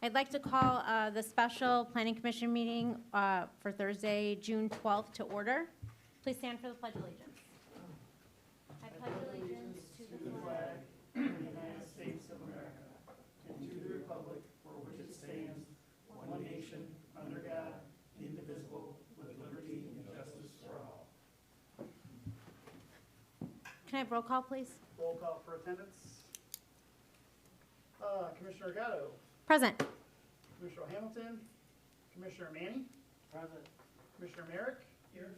I'd like to call the special planning commission meeting for Thursday, June 12th to order. Please stand for the pledge of allegiance. I pledge allegiance to the flag of the United States of America and to the republic for which it stands, one nation, under God, indivisible, with liberty and justice for all. Can I have roll call, please? Roll call for attendance. Commissioner Gatto. Present. Commissioner Hamilton. Commissioner Manny. Present. Commissioner Merrick. Here.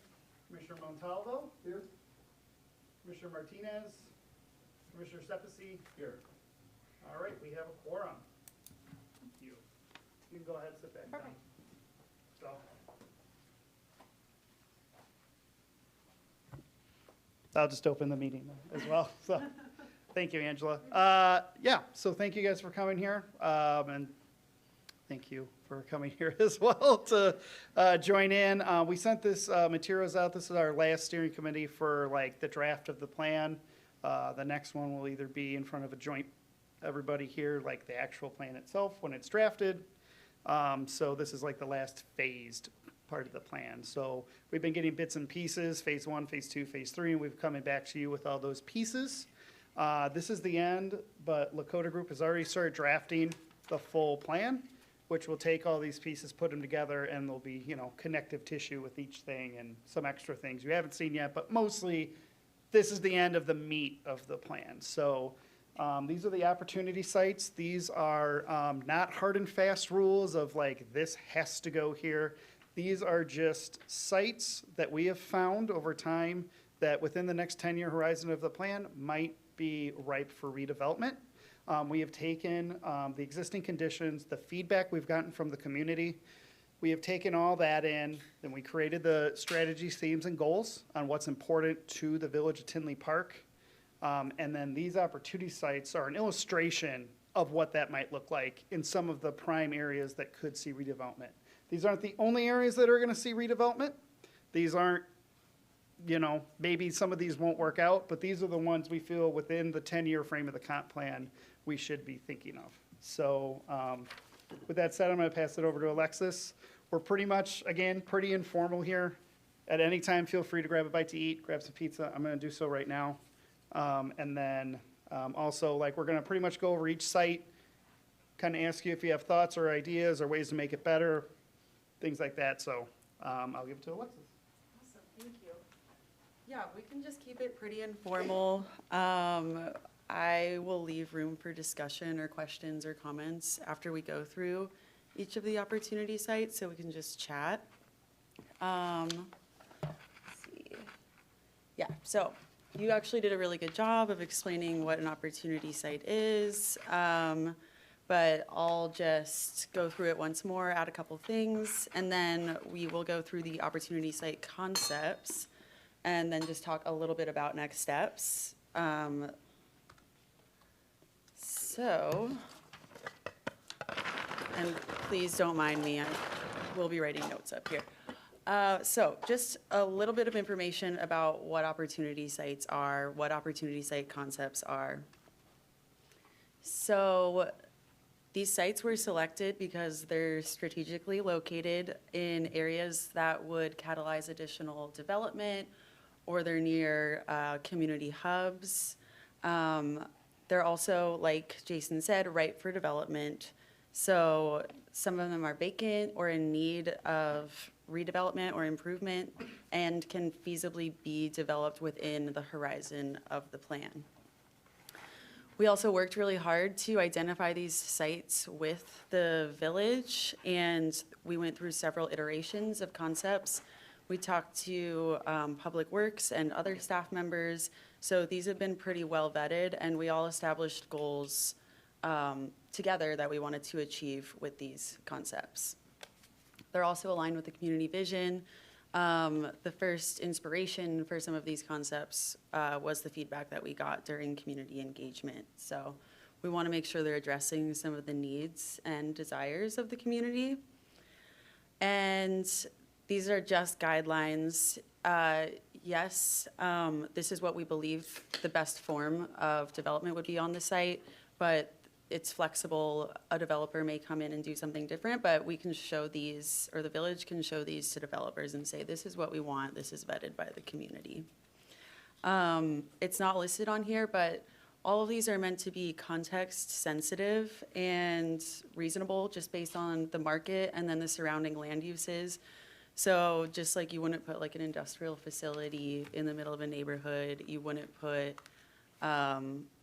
Commissioner Montalvo. Here. Commissioner Martinez. Commissioner Stepasy. Here. All right, we have a quorum. Thank you. You can go ahead and sit back down. Perfect. So. I'll just open the meeting as well. So, thank you, Angela. Yeah, so thank you guys for coming here. And thank you for coming here as well to join in. We sent this materials out. This is our last steering committee for like the draft of the plan. The next one will either be in front of a joint, everybody here, like the actual plan itself when it's drafted. So this is like the last phased part of the plan. So we've been getting bits and pieces, phase 1, phase 2, phase 3, and we've coming back to you with all those pieces. This is the end, but Lakota Group has already started drafting the full plan, which will take all these pieces, put them together, and there'll be, you know, connective tissue with each thing and some extra things you haven't seen yet, but mostly this is the end of the meat of the plan. So these are the opportunity sites. These are not hard and fast rules of like, this has to go here. These are just sites that we have found over time that within the next 10-year horizon of the plan might be ripe for redevelopment. We have taken the existing conditions, the feedback we've gotten from the community. We have taken all that in, and we created the strategies, themes, and goals on what's important to the Village of Tinley Park. And then these opportunity sites are an illustration of what that might look like in some of the prime areas that could see redevelopment. These aren't the only areas that are going to see redevelopment. These aren't, you know, maybe some of these won't work out, but these are the ones we feel within the 10-year frame of the comp plan we should be thinking of. So with that said, I'm going to pass it over to Alexis. We're pretty much, again, pretty informal here. At any time, feel free to grab a bite to eat, grab some pizza. I'm going to do so right now. And then also, like, we're going to pretty much go over each site, kind of ask you if you have thoughts or ideas or ways to make it better, things like that. So I'll give it to Alexis. Awesome, thank you. Yeah, we can just keep it pretty informal. I will leave room for discussion or questions or comments after we go through each of the opportunity sites, so we can just chat. Let's see. Yeah, so you actually did a really good job of explaining what an opportunity site is. But I'll just go through it once more, add a couple things, and then we will go through the opportunity site concepts and then just talk a little bit about next steps. So, and please don't mind me, I will be writing notes up here. So just a little bit of information about what opportunity sites are, what opportunity site concepts are. So these sites were selected because they're strategically located in areas that would catalyze additional development, or they're near community hubs. They're also, like Jason said, ripe for development. So some of them are vacant or in need of redevelopment or improvement and can feasibly be developed within the horizon of the plan. We also worked really hard to identify these sites with the village, and we went through several iterations of concepts. We talked to Public Works and other staff members, so these have been pretty well vetted, and we all established goals together that we wanted to achieve with these concepts. They're also aligned with the community vision. The first inspiration for some of these concepts was the feedback that we got during community engagement. So we want to make sure they're addressing some of the needs and desires of the community. And these are just guidelines. Yes, this is what we believe the best form of development would be on the site, but it's flexible. A developer may come in and do something different, but we can show these, or the village can show these to developers and say, this is what we want, this is vetted by the community. It's not listed on here, but all of these are meant to be context sensitive and reasonable, just based on the market and then the surrounding land uses. So just like you wouldn't put like an industrial facility in the middle of a neighborhood, you wouldn't put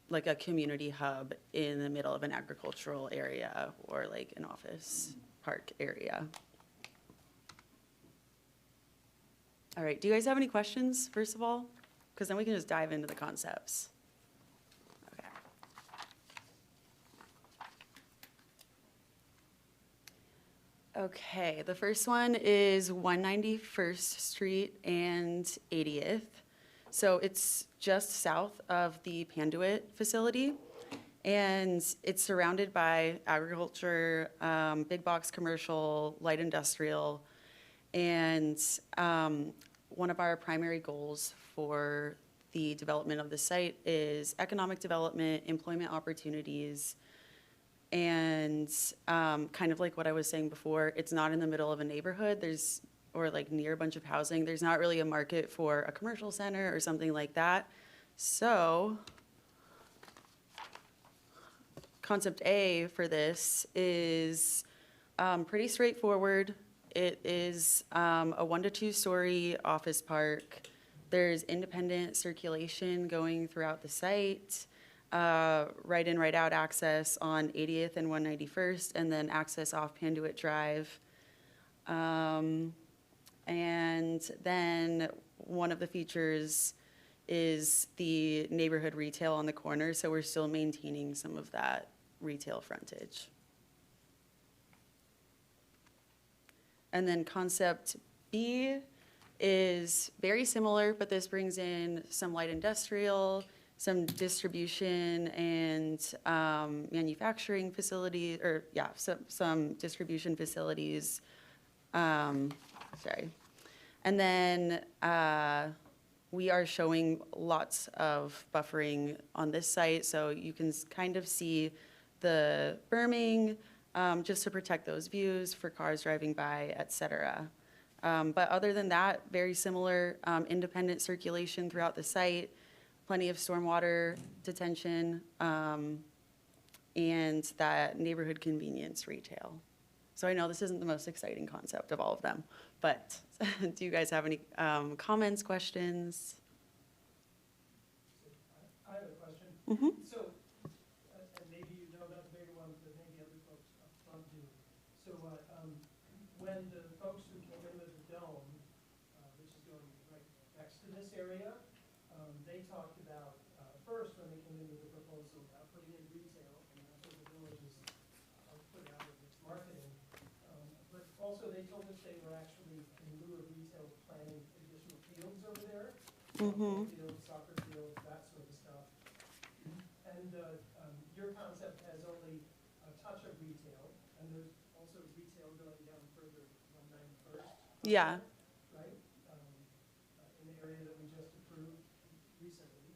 like a community hub in the middle of an agricultural area or like an office park area. All right, do you guys have any questions, first of all? Because then we can just dive into the concepts. Okay. Okay, the first one is 191st Street and 80th. So it's just south of the Panduit facility, and it's surrounded by agriculture, big box commercial, light industrial, and one of our primary goals for the development of the site is economic development, employment opportunities, and kind of like what I was saying before, it's not in the middle of a neighborhood. Or like near a bunch of housing. There's not really a market for a commercial center or something like that. So concept A for this is pretty straightforward. It is a 1 to 2 story office park. There's independent circulation going throughout the site, right in, right out access on 80th and 191st, and then access off Panduit Drive. And then one of the features is the neighborhood retail on the corner, so we're still maintaining some of that retail frontage. And then concept B is very similar, but this brings in some light industrial, some distribution and manufacturing facilities, or yeah, some distribution facilities. Sorry. And then we are showing lots of buffering on this site, so you can kind of see the berming, just to protect those views for cars driving by, et cetera. But other than that, very similar, independent circulation throughout the site, plenty of stormwater detention, and that neighborhood convenience retail. So I know this isn't the most exciting concept of all of them, but do you guys have any comments, questions? I have a question. So, and maybe you know about the bigger ones, but maybe other folks up front do. So when the folks who came in with the dome, which is going right next to this area, they talked about, first, when they came in with the proposal about putting in retail, and that's what the village is put out of its marketing. But also, they told us they were actually, in lieu of retail, planning additional fields over there. Fields, soccer fields, that sort of stuff. And your concept has only a touch of retail, and there's also retail going down further, 191st. Yeah. Right? In the area that we just approved recently.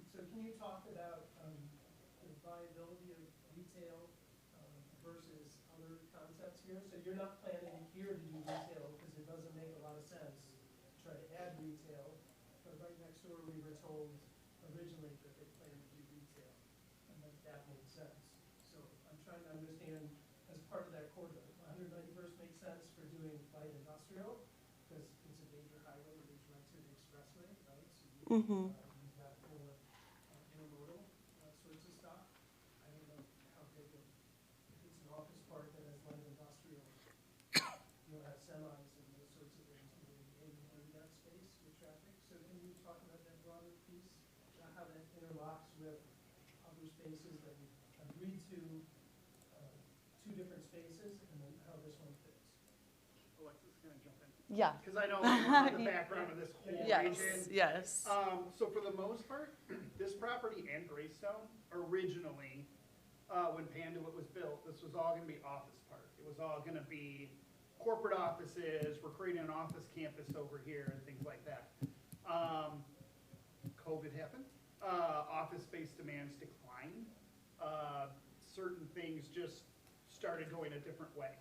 So can you talk about the viability of retail versus other concepts here? So you're not planning here to do retail because it doesn't make a lot of sense to try to add retail. But right next door, we were told originally that they planned to do retail, and that made sense. So I'm trying to understand, as part of that corridor, 191st makes sense for doing light industrial because it's a major highway, it leads right to the expressway, right? So you use that for intermodal sorts of stuff. I don't know how big of, if it's an office park that has light industrial, you'll have semis and those sorts of things moving in and through that space with traffic. So can you talk about that broader piece, how that interlocks with other spaces that we agreed to, two different spaces, and then how this one fits? Alexis, can I jump in? Yeah. Because I know the background of this whole Yes, region. yes. So for the most part, this property and Greystone, originally, when Panduit was built, this was all gonna be office park. It was all gonna be corporate offices, we're creating an office campus over here and things like that. COVID happened, office space demands declined. certain things just started going a different way.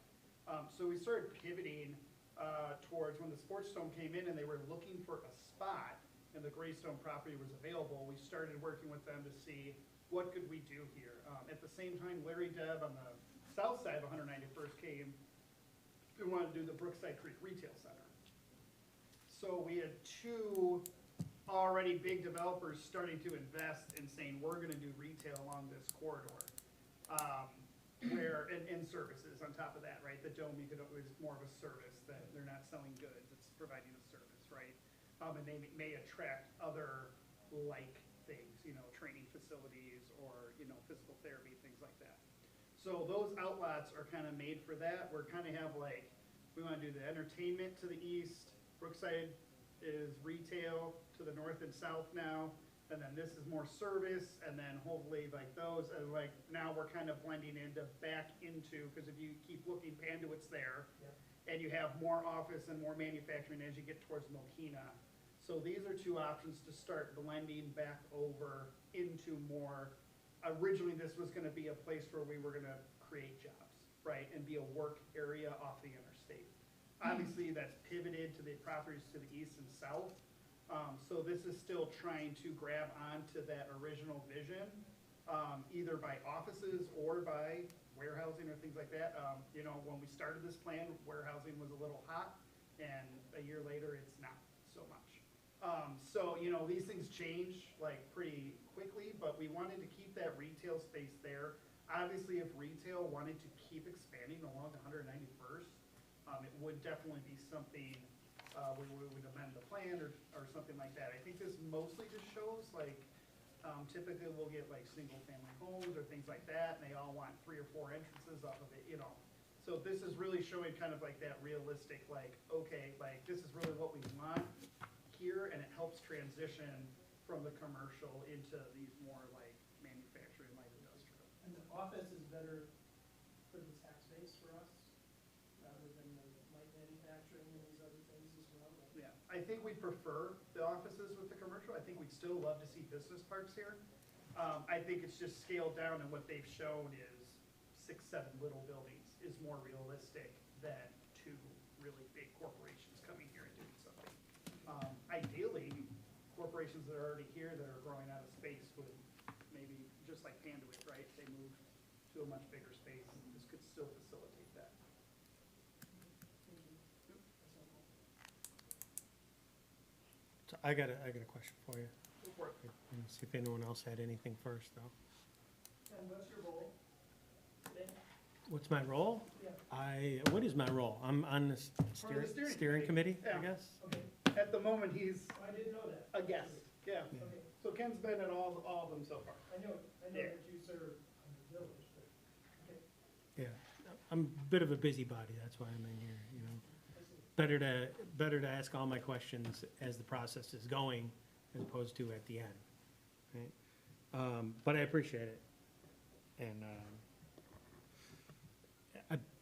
So we started pivoting towards when the Sports Dome came in and they were looking for a spot and the Greystone property was available, we started working with them to see what could we do here. At the same time, Larry Deb on the south side of 191st came and wanted to do the Brookside Creek Retail Center. So we had two already big developers starting to invest and saying, we're gonna do retail along this corridor. And services on top of that, right? The Dome, it was more of a service, that they're not selling goods, it's providing a service, right? And they may attract other like things, training facilities or, physical therapy, things like that. So those outlots are kind of made for that. We're kind of have like, we want to do the entertainment to the east. Brookside is retail to the north and south now. And then this is more service, and then hopefully like those, and like now we're kind of blending back into, because if you keep looking, Panduit's there. Yep. And you have more office and more manufacturing as you get towards Mokina. So these are two options to start blending back over into more, originally this was gonna be a place where we were gonna create jobs, right? And be a work area off the interstate. Obviously, that's pivoted to the properties to the east and south. So this is still trying to grab onto that original vision, either by offices or by warehousing or things like that. When we started this plan, warehousing was a little hot, and a year later, it's not so much. So, these things change like pretty quickly, but we wanted to keep that retail space there. Obviously, if retail wanted to keep expanding along 191st, it would definitely be something we would amend the plan or something like that. I think this mostly just shows like, typically we'll get like single family homes or things like that, and they all want 3 or 4 entrances off of it, So this is really showing kind of like that realistic, like, okay, like this is really what we want here, and it helps transition from the commercial into these more like manufacturing, light industrial. And the office is better for the tax base for us, rather than the light manufacturing and these other things as well? Yeah, I think we prefer the offices with the commercial. I think we'd still love to see business parks here. I think it's just scaled down, and what they've shown is 6, 7 little buildings is more realistic than 2 really big corporations coming here and doing something. Ideally, corporations that are already here that are growing out of space would maybe, just like Panduit, right? They move to a much bigger space, and this could still facilitate that. Thank you. That's helpful. So I got a question for you. Go for it. And see if anyone else had anything first, though. And what's your role today? What's my role? Yeah, What is my role? I'm on the Part of the steering committee, I Yeah. guess? okay. At the moment, he's I didn't know that. a guest, yeah. Yeah. Okay, So Ken's been at all of them so far. I know Yeah. that you serve on the village, but, okay, Yeah. I'm a bit of a busybody, that's why I'm in here, I see. Better to ask all my questions as the process is going, as opposed to at the end, right? But I appreciate it. And,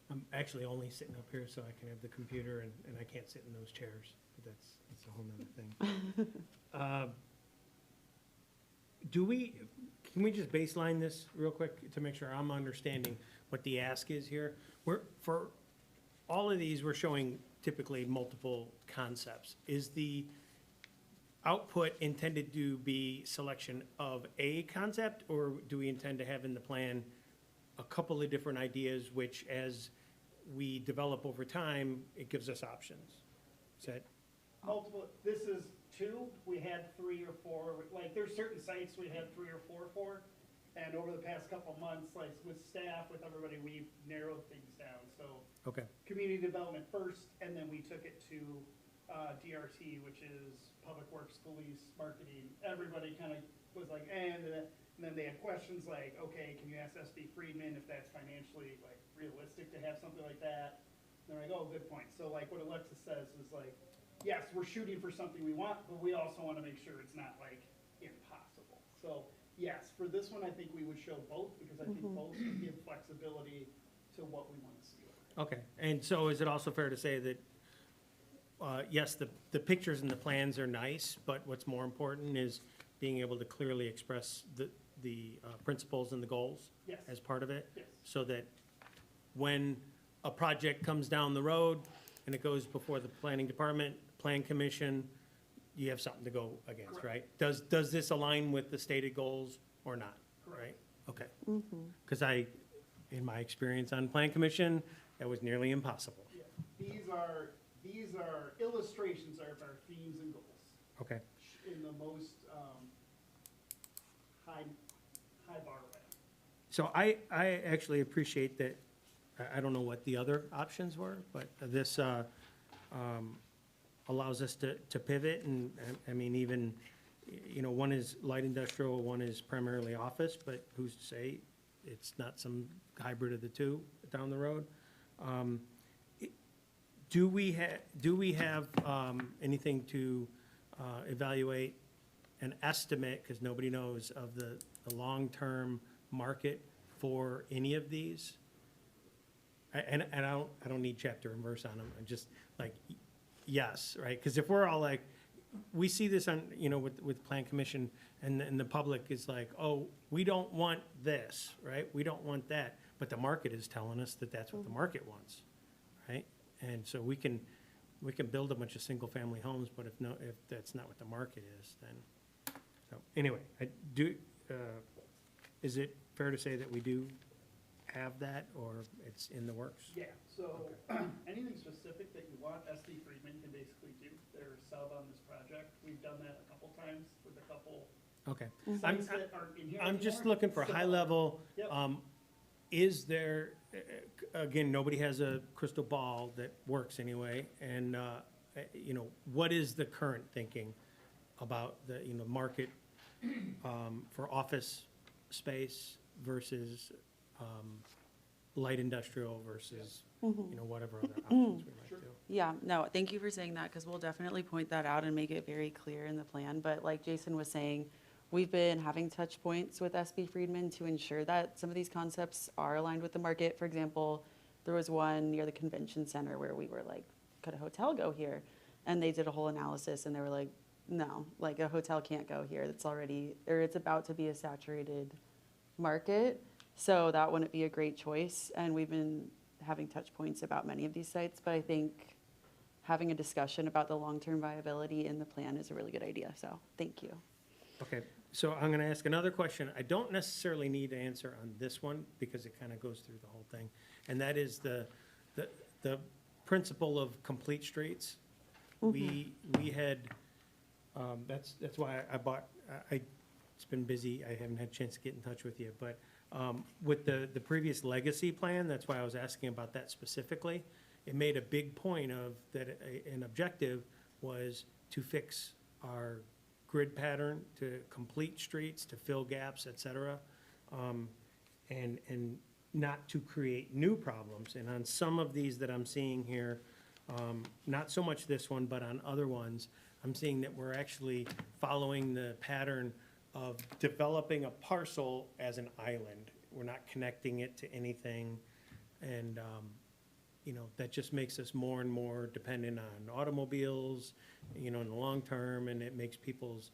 I'm actually only sitting up here so I can have the computer and I can't sit in those chairs, but that's a whole nother thing. Can we just baseline this real quick to make sure I'm understanding what the ask is here? For all of these, we're showing typically multiple concepts. Is the output intended to be selection of a concept, or do we intend to have in the plan a couple of different ideas, which as we develop over time, it gives us options? Is that, Multiple, this is 2, we had 3 or 4, like, there's certain sites we had 3 or 4 for, and over the past couple of months, like, with staff, with everybody, we've narrowed things down, so okay, community development first, and then we took it to DRT, which is Public Works, Police, Marketing. Everybody kind of was like, and then they had questions like, okay, can you ask SB Friedman if that's financially like realistic to have something like that? And they're like, oh, good point. So like what Alexis says is like, yes, we're shooting for something we want, but we also want to make sure it's not like impossible. So yes, for this one, I think we would show both, because I think both would give flexibility to what we want to see. okay. And so is it also fair to say that, yes, the pictures and the plans are nice, but what's more important is being able to clearly express the principles and the goals Yes. as part of it? Yes. So that when a project comes down the road and it goes before the planning department, plan commission, you have something to go against, right? Does this align with the stated goals or not, right? Okay. Because in my experience on plan commission, that was nearly impossible. Yeah. These are illustrations of our themes and goals Okay. in the most high bar way. So I actually appreciate that, I don't know what the other options were, but this allows us to pivot, and, I mean, even, you know, one is light industrial, one is primarily office, but who's to say it's not some hybrid of the two down the road? Do we have anything to evaluate an estimate, because nobody knows, of the long-term market for any of these? And I don't need chapter and verse on them, I'm just like, yes, right? Because if we're all like, we see this on, you know, with Plan Commission, and the public is like, oh, we don't want this, right? We don't want that, but the market is telling us that that's what the market wants, right? And so we can build a bunch of single-family homes, but if that's not what the market is, then, so, anyway, is it fair to say that we do have that, or it's in the works? Yeah, so anything specific that you want, SD Friedman can basically do their sub on this project. We've done that a couple times with a couple Okay. sites that aren't in here I'm just anymore. looking for a So, high level, Yep. is there, again, nobody has a crystal ball that works anyway, and, you know, what is the current thinking about the, you know, market for office space versus light industrial versus, you know, whatever other options we might Sure. do? Yeah, no, thank you for saying that, because we'll definitely point that out and make it very clear in the plan. But like Jason was saying, we've been having touch points with SB Friedman to ensure that some of these concepts are aligned with the market. For example, there was one near the convention center where we were like, could a hotel go here? And they did a whole analysis, and they were like, no, like a hotel can't go here. It's already, or it's about to be a saturated market. So that wouldn't be a great choice. And we've been having touch points about many of these sites, but I think having a discussion about the long-term viability in the plan is a really good idea. So thank you. Okay, so I'm gonna ask another question. I don't necessarily need to answer on this one, because it kind of goes through the whole thing. And that is the principle of complete streets. We had, that's why I bought, it's been busy, I haven't had a chance to get in touch with you, but with the previous legacy plan, that's why I was asking about that specifically. It made a big point of that an objective was to fix our grid pattern, to complete streets, to fill gaps, et cetera, and not to create new problems. And on some of these that I'm seeing here, not so much this one, but on other ones, I'm seeing that we're actually following the pattern of developing a parcel as an island. We're not connecting it to anything, and, you know, that just makes us more and more dependent on automobiles, you know, in the long term, and it makes people's,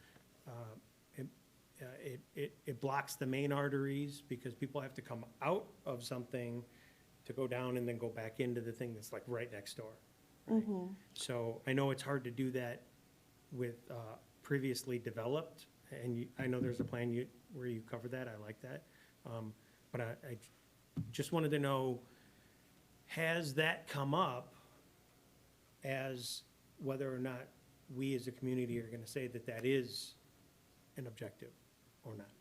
it blocks the main arteries, because people have to come out of something to go down and then go back into the thing that's like right next door, right? So I know it's hard to do that with previously developed, and I know there's a plan where you cover that, I like that. But I just wanted to know, has that come up as whether or not we as a community are gonna say that that is an objective or not?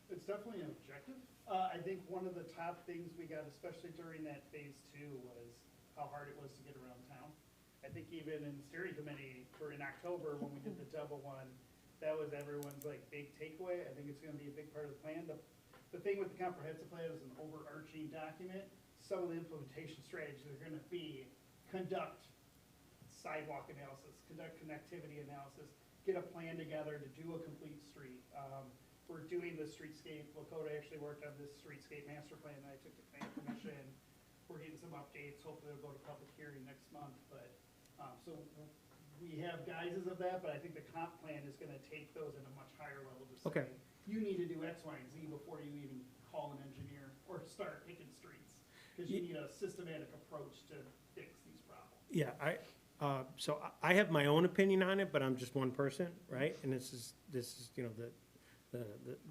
It's definitely an objective. I think one of the top things we got, especially during that phase 2, was how hard it was to get around town. I think even in the steering committee, for in October, when we did the double one, that was everyone's like big takeaway. I think it's gonna be a big part of the plan. The thing with the comprehensive plan is an overarching document. Some of the implementation strategies are gonna be conduct sidewalk analysis, conduct connectivity analysis, get a plan together to do a complete street. We're doing the streetscape. Lakota actually worked on this streetscape master plan that I took to plan commission. We're getting some updates. Hopefully it'll go to public hearing next month, but, so we have guises of that, but I think the comp plan is gonna take those in a much higher level to Okay. say, you need to do X, Y, and Z before you even call an engineer or start picking streets. Because you need a systematic approach to fix these problems. Yeah, so I have my own opinion on it, but I'm just one person, right? And this is, you know,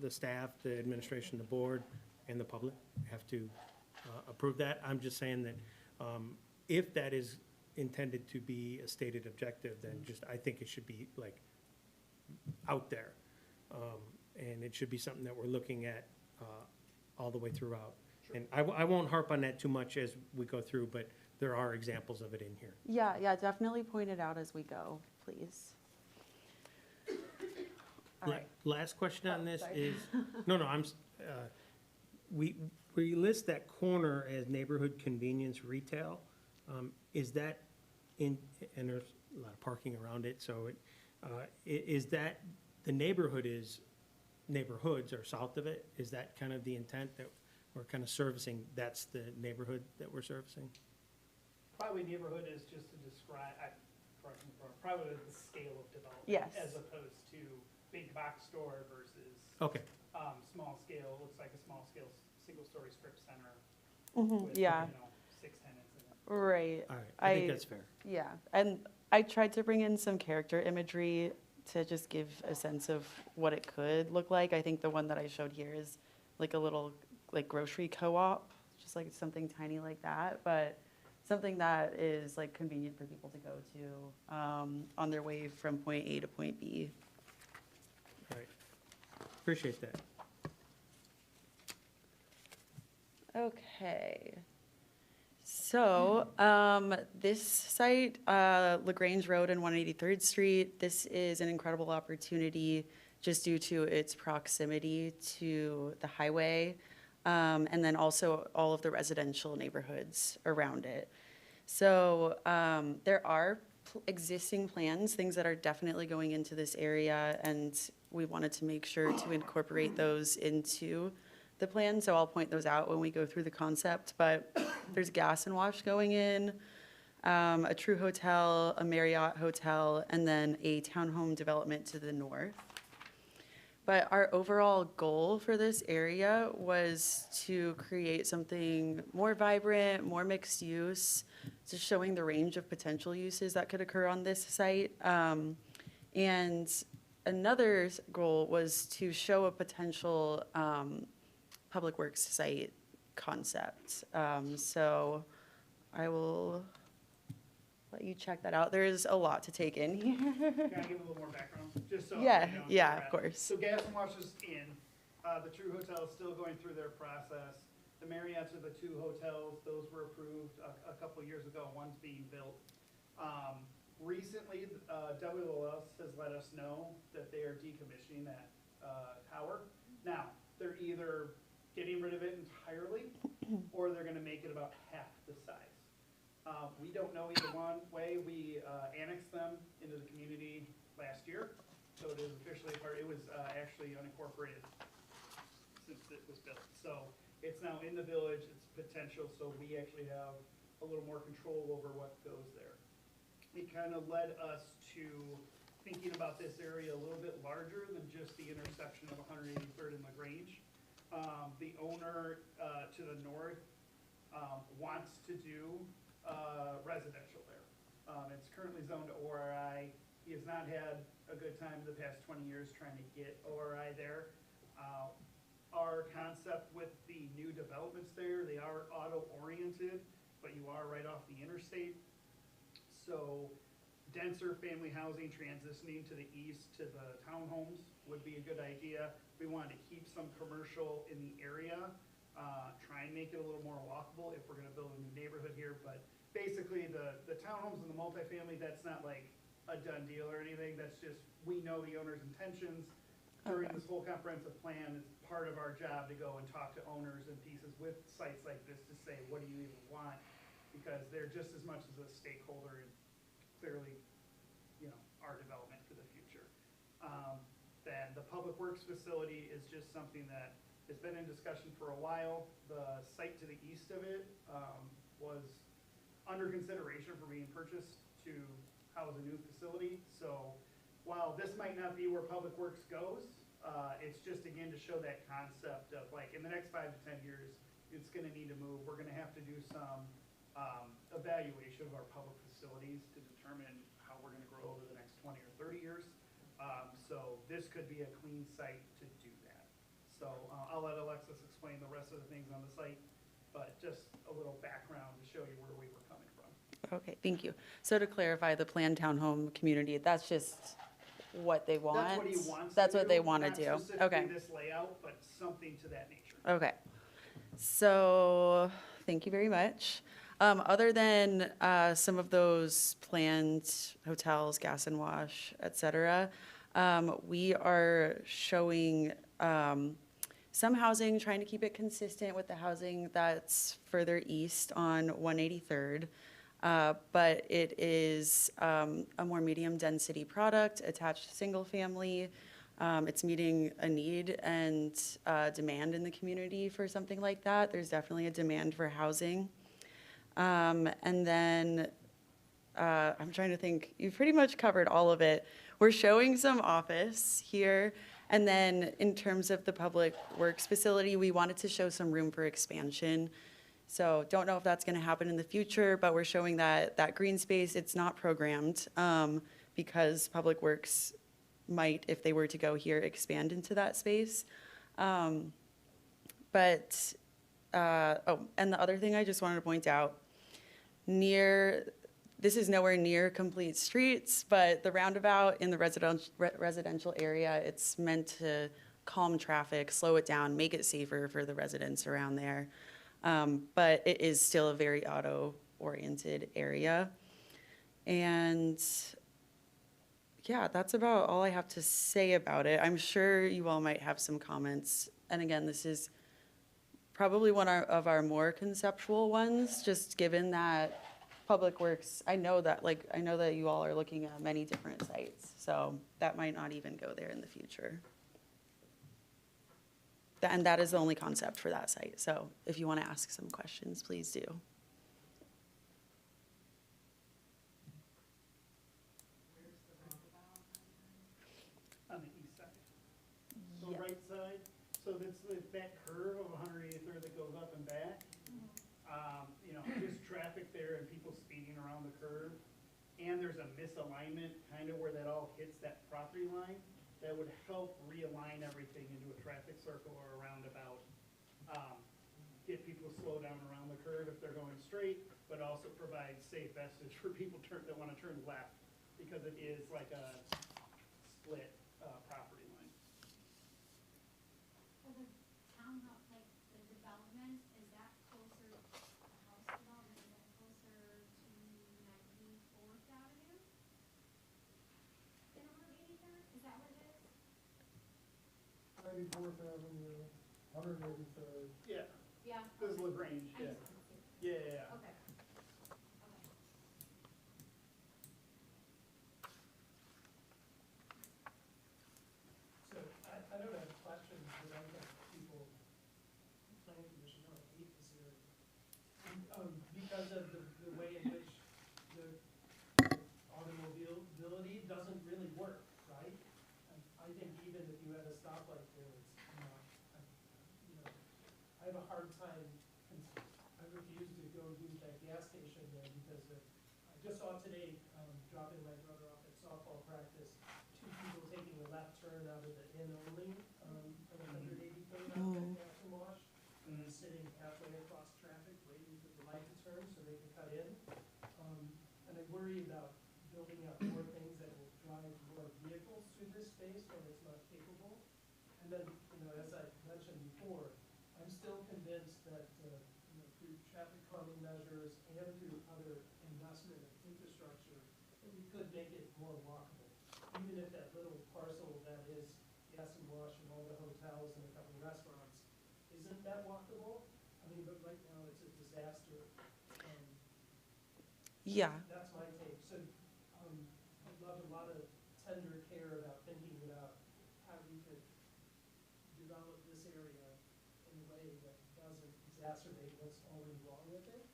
the staff, the administration, the board, and the public have to approve that. I'm just saying that if that is intended to be a stated objective, then just, I think it should be like out there. And it should be something that we're looking at all the way throughout. And I won't harp on that too much as we go through, but there are examples of it in here. Yeah, definitely point it out as we go, please. All right. Last question on this sorry. is, no, we list that corner as neighborhood convenience retail. Is that and there's a lot of parking around it, so is that, the neighborhoods are south of it? Is that kind of the intent that we're kind of servicing, that's the neighborhood that we're servicing? Probably neighborhood is just to describe, correct me if I'm wrong, probably the scale of development. Yes. As opposed to big box store versus, Okay, small scale, looks like a small scale, single-story strip center. Mhm, With, yeah. you know, 6 tenants in it. Right. all right, I think I- that's fair. Yeah, and I tried to bring in some character imagery to just give a sense of what it could look like. I think the one that I showed here is like a little like grocery co-op, just like something tiny like that, but something that is like convenient for people to go to on their way from point A to point B. All right, appreciate that. Okay. So, this site, LaGrange Road and 183rd Street, this is an incredible opportunity just due to its proximity to the highway, and then also all of the residential neighborhoods around it. So, there are existing plans, things that are definitely going into this area, and we wanted to make sure to incorporate those into the plan, so I'll point those out when we go through the concept, but there's gas and wash going in, a True Hotel, a Marriott Hotel, and then a townhome development to the north. But our overall goal for this area was to create something more vibrant, more mixed use, just showing the range of potential uses that could occur on this site. And another goal was to show a potential public works site concept. So I will let you check that out. There's a lot to take in here. Can I give a little more background? Just so. Yeah, you know, yeah, where of we're at. course. So Gas and Wash is in, the True Hotel is still going through their process. The Marriotts are the 2 hotels, those were approved a couple years ago, one's being built. Recently, WLS has let us know that they are decommissioning that, tower. Now, they're either getting rid of it entirely, or they're gonna make it about half the size. We don't know either one way. We annexed them into the community last year, so it is officially part, it was actually unincorporated since it was built. So it's now in the village, it's potential, so we actually have a little more control over what goes there. It kind of led us to thinking about this area a little bit larger than just the intersection of 183rd and LaGrange. The owner to the north wants to do residential there. It's currently zoned to ORI. He has not had a good time the past 20 years trying to get ORI there. Our concept with the new developments there, they are auto-oriented, but you are right off the interstate. So denser family housing transitioning to the east to the townhomes would be a good idea. We wanted to keep some commercial in the area, try and make it a little more walkable if we're gonna build a new neighborhood here. But basically, the townhomes and the multifamily, that's not like a done deal or anything. That's just, we know the owner's intentions. During this whole comprehensive plan, it's part of our job to go and talk to owners and pieces with sites like this to say, what do you even want? Because they're just as much as a stakeholder in clearly, you know, our development for the future. Then the public works facility is just something that has been in discussion for a while. The site to the east of it was under consideration for being purchased to house a new facility. So while this might not be where public works goes, It's just, again, to show that concept of like, in the next 5 to 10 years, it's gonna need to move. We're gonna have to do some evaluation of our public facilities to determine how we're gonna grow over the next 20 or 30 years. So this could be a clean site to do that. So I'll let Alexis explain the rest of the things on the site, but just a little background to show you where we were coming from. Okay, thank you. So to clarify, the planned townhome community, that's just what they want? That's what he wants to That's what do, they want to not do? specifically Okay, this layout, but something to that nature. okay. So, thank you very much. Other than some of those planned hotels, gas and wash, et cetera, we are showing some housing, trying to keep it consistent with the housing that's further east on 183rd. But it is a more medium-density product, attached single-family. It's meeting a need and demand in the community for something like that. There's definitely a demand for housing. And then, I'm trying to think, you've pretty much covered all of it. We're showing some office here. And then in terms of the public works facility, we wanted to show some room for expansion. So don't know if that's going to happen in the future, but we're showing that green space. It's not programmed because Public Works might, if they were to go here, expand into that space. And the other thing I just wanted to point out, this is nowhere near complete streets, but the roundabout in the residential area, it's meant to calm traffic, slow it down, make it safer for the residents around there. But it is still a very auto-oriented area. And yeah, that's about all I have to say about it. I'm sure you all might have some comments. And again, this is probably one of our more conceptual ones, just given that Public Works, I know that you all are looking at many different sites, so that might not even go there in the future. And that is the only concept for that site, so if you want to ask some questions, please do. On the east side. The right side, so that's that curve of 183rd that goes up and back. There's traffic there and people speeding around the curve. And there's a misalignment kind of where that all hits that property line that would help realign everything into a traffic circle or a roundabout. Get people to slow down around the curve if they're going straight, but also provide safe vestige for people that want to turn left because it is like a split property line. For the townhouse, like the development, is that closer, the house development, is that closer to 94th Avenue? Than 183rd? Is that what it is? 94th Avenue, 183rd. Yeah, Yeah. this is LaGrange, I yeah. just didn't see it. Yeah. Okay. Okay. So I don't have questions, but I think people, planning commission, don't hate this area. Because of the way in which the automobility doesn't really work, right? I think even if you had a stoplight there, it's not, I have a hard time, I refuse to go use that gas station there because I just saw today, dropping my brother off at softball practice, 2 people taking a left turn out of the inn only, from 183rd out of gas and wash, and sitting halfway across traffic, waiting for the light to turn so they can cut in. And I worry about building up more things that will drive more vehicles through this space when it's not capable. And then, as I mentioned before, I'm still convinced that, through traffic calming measures and through other investment in infrastructure, that we could make it more walkable. Even if that little parcel that is gas and wash and all the hotels and a couple of restaurants isn't that walkable, but right now it's a disaster. Yeah. That's my take. So, I'd love a lot of tender care about thinking about how we could develop this area in a way that doesn't exacerbate what's already wrong with it.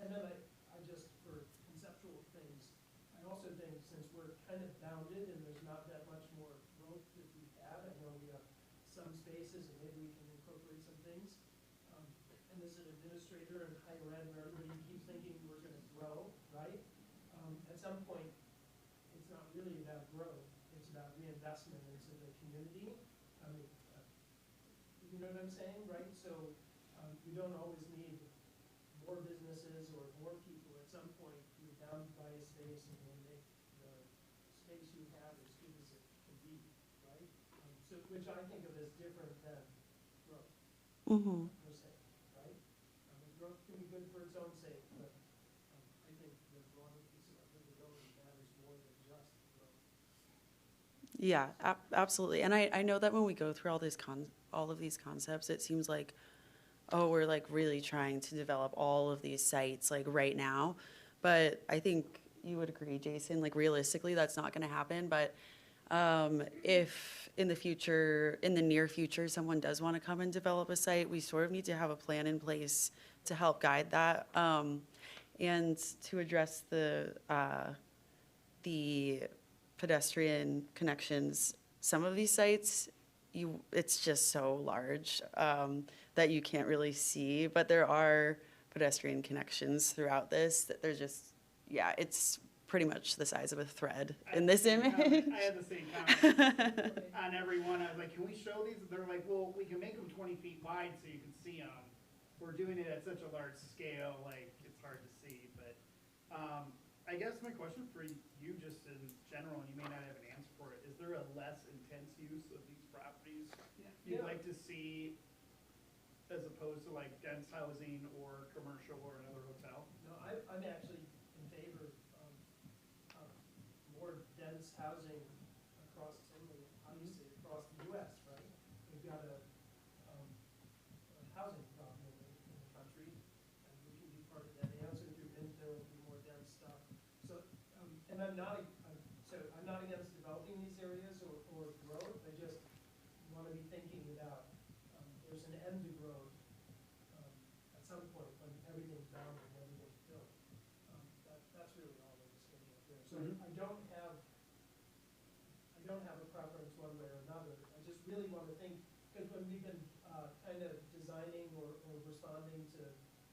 And then I just, for conceptual things, I also think since we're kind of bounded and there's not that much more growth that we have, I know spaces, and maybe we can incorporate some things. And as an administrator in higher ed, where everybody keeps thinking we're gonna grow, right? At some point, it's not really about growth, it's about reinvestment into the community. I mean, you know what I'm saying, right? So, you don't always need more businesses or more people. At some point, you're bound by a space and you make the space you have as good as it can be, right? So, which I think of as different than growth, Mm-hmm. per se, right? Growth can be good for its own sake, but I think the broader piece of livability matters more than just growth. Yeah, absolutely. And I know that when we go through all of these concepts, it seems like, oh, we're like really trying to develop all of these sites like right now. But I think you would agree, Jason, like realistically, that's not gonna happen. But if in the near future, someone does wanna come and develop a site, we sort of need to have a plan in place to help guide that. And to address the pedestrian connections, some of these sites, it's just so large that you can't really see, but there are pedestrian connections throughout this that they're just, yeah, it's pretty much the size of a thread in this image. I had the same comment on every one. I was like, can we show these? They're like, well, we can make them 20 feet wide so you can see them. We're doing it at such a large scale, like, it's hard to see, but I guess my question for you, just in general, and you may not have an answer for it, is there a less intense use of these properties you'd Yeah. like to see as opposed to like dense housing or commercial or another hotel? No, I'm actually in favor of more dense housing across, obviously across the US, right? We've got a housing problem in the country, and we can be part of that answer through infill, through more dense stuff. So, and I'm not against developing these areas or growth, I just want to be thinking about, there's an end to growth at some point when everything's bound and everything's built. That's really all I'm just getting at there. So I don't have a preference one way or another. I just really want to think, because when we've been kind of designing or responding to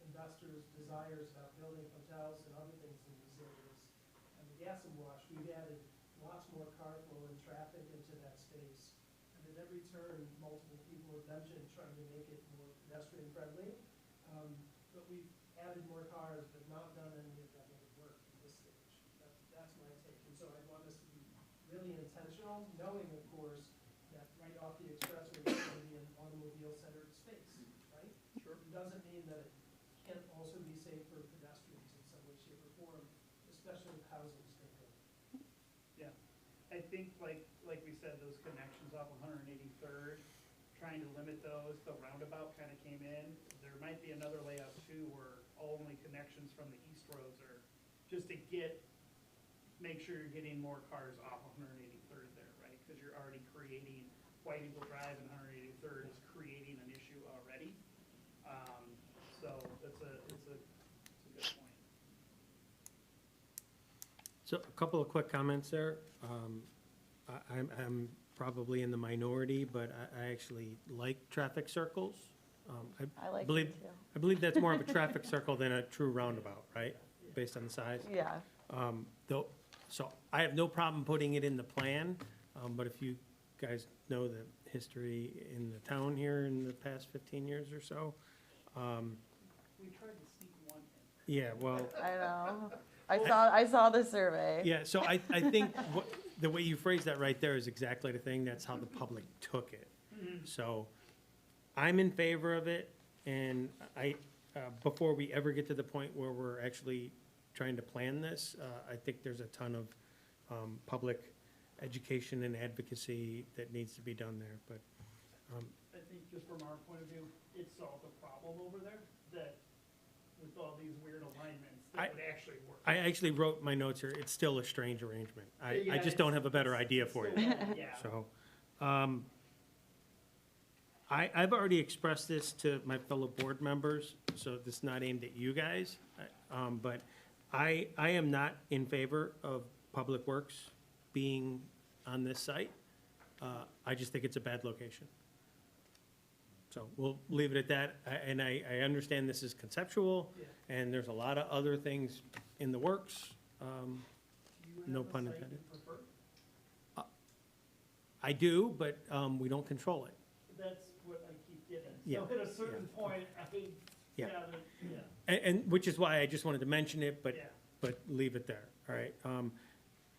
investors' desires about building hotels and other things in these areas, and the gas and wash, we've added lots more car flow and traffic into that space. And at every turn, multiple people have mentioned trying to make it more pedestrian friendly. But we've added more cars, but not done any of that other work at this stage. That's my take. And so I want us to be really intentional, knowing, of course, that right off the expressway is going to be an automobile-centered space, right? Sure. It doesn't mean that it can't also be safe for pedestrians in some way, shape, or form, especially if housing's thinking. Yeah, I think like we said, those connections off 183rd, trying to limit those, the roundabout kind of came in. There might be another layout too, where only connections from the east roads are, just to make sure you're getting more cars off 183rd there, right? Because you're already creating, White Eagle Drive and 183rd is creating an issue already. So it's a good point. So a couple of quick comments there. I'm probably in the minority, but I actually like traffic circles. I like believe- it too. I believe that's more of a traffic circle than a true roundabout, right? Based on the size. Yeah. So I have no problem putting it in the plan, but if you guys know the history in the town here in the past 15 years or so, We tried to sneak one in. yeah, well, I know. I saw the survey. yeah, so I think the way you phrase that right there is exactly the thing, that's how the public took it. So I'm in favor of it, and before we ever get to the point where we're actually trying to plan this, I think there's a ton of public education and advocacy that needs to be done there, but, I think just from our point of view, it solved a problem over there that with all these weird alignments, that would actually work. I actually wrote my notes here, it's still a strange arrangement. I Yeah, just don't have a better idea for you. Yeah. So, I've already expressed this to my fellow board members, so this is not aimed at you guys. But I am not in favor of Public Works being on this site. I just think it's a bad location. So we'll leave it at that, and I understand this is conceptual, Yeah. and there's a lot of other things in the works. Do you No have a pun site intended. you prefer? I do, but we don't control it. That's what I keep getting. Yeah, So at a certain point, Yeah. yeah, And which is why I just wanted to mention it, yeah. but leave it there, all right?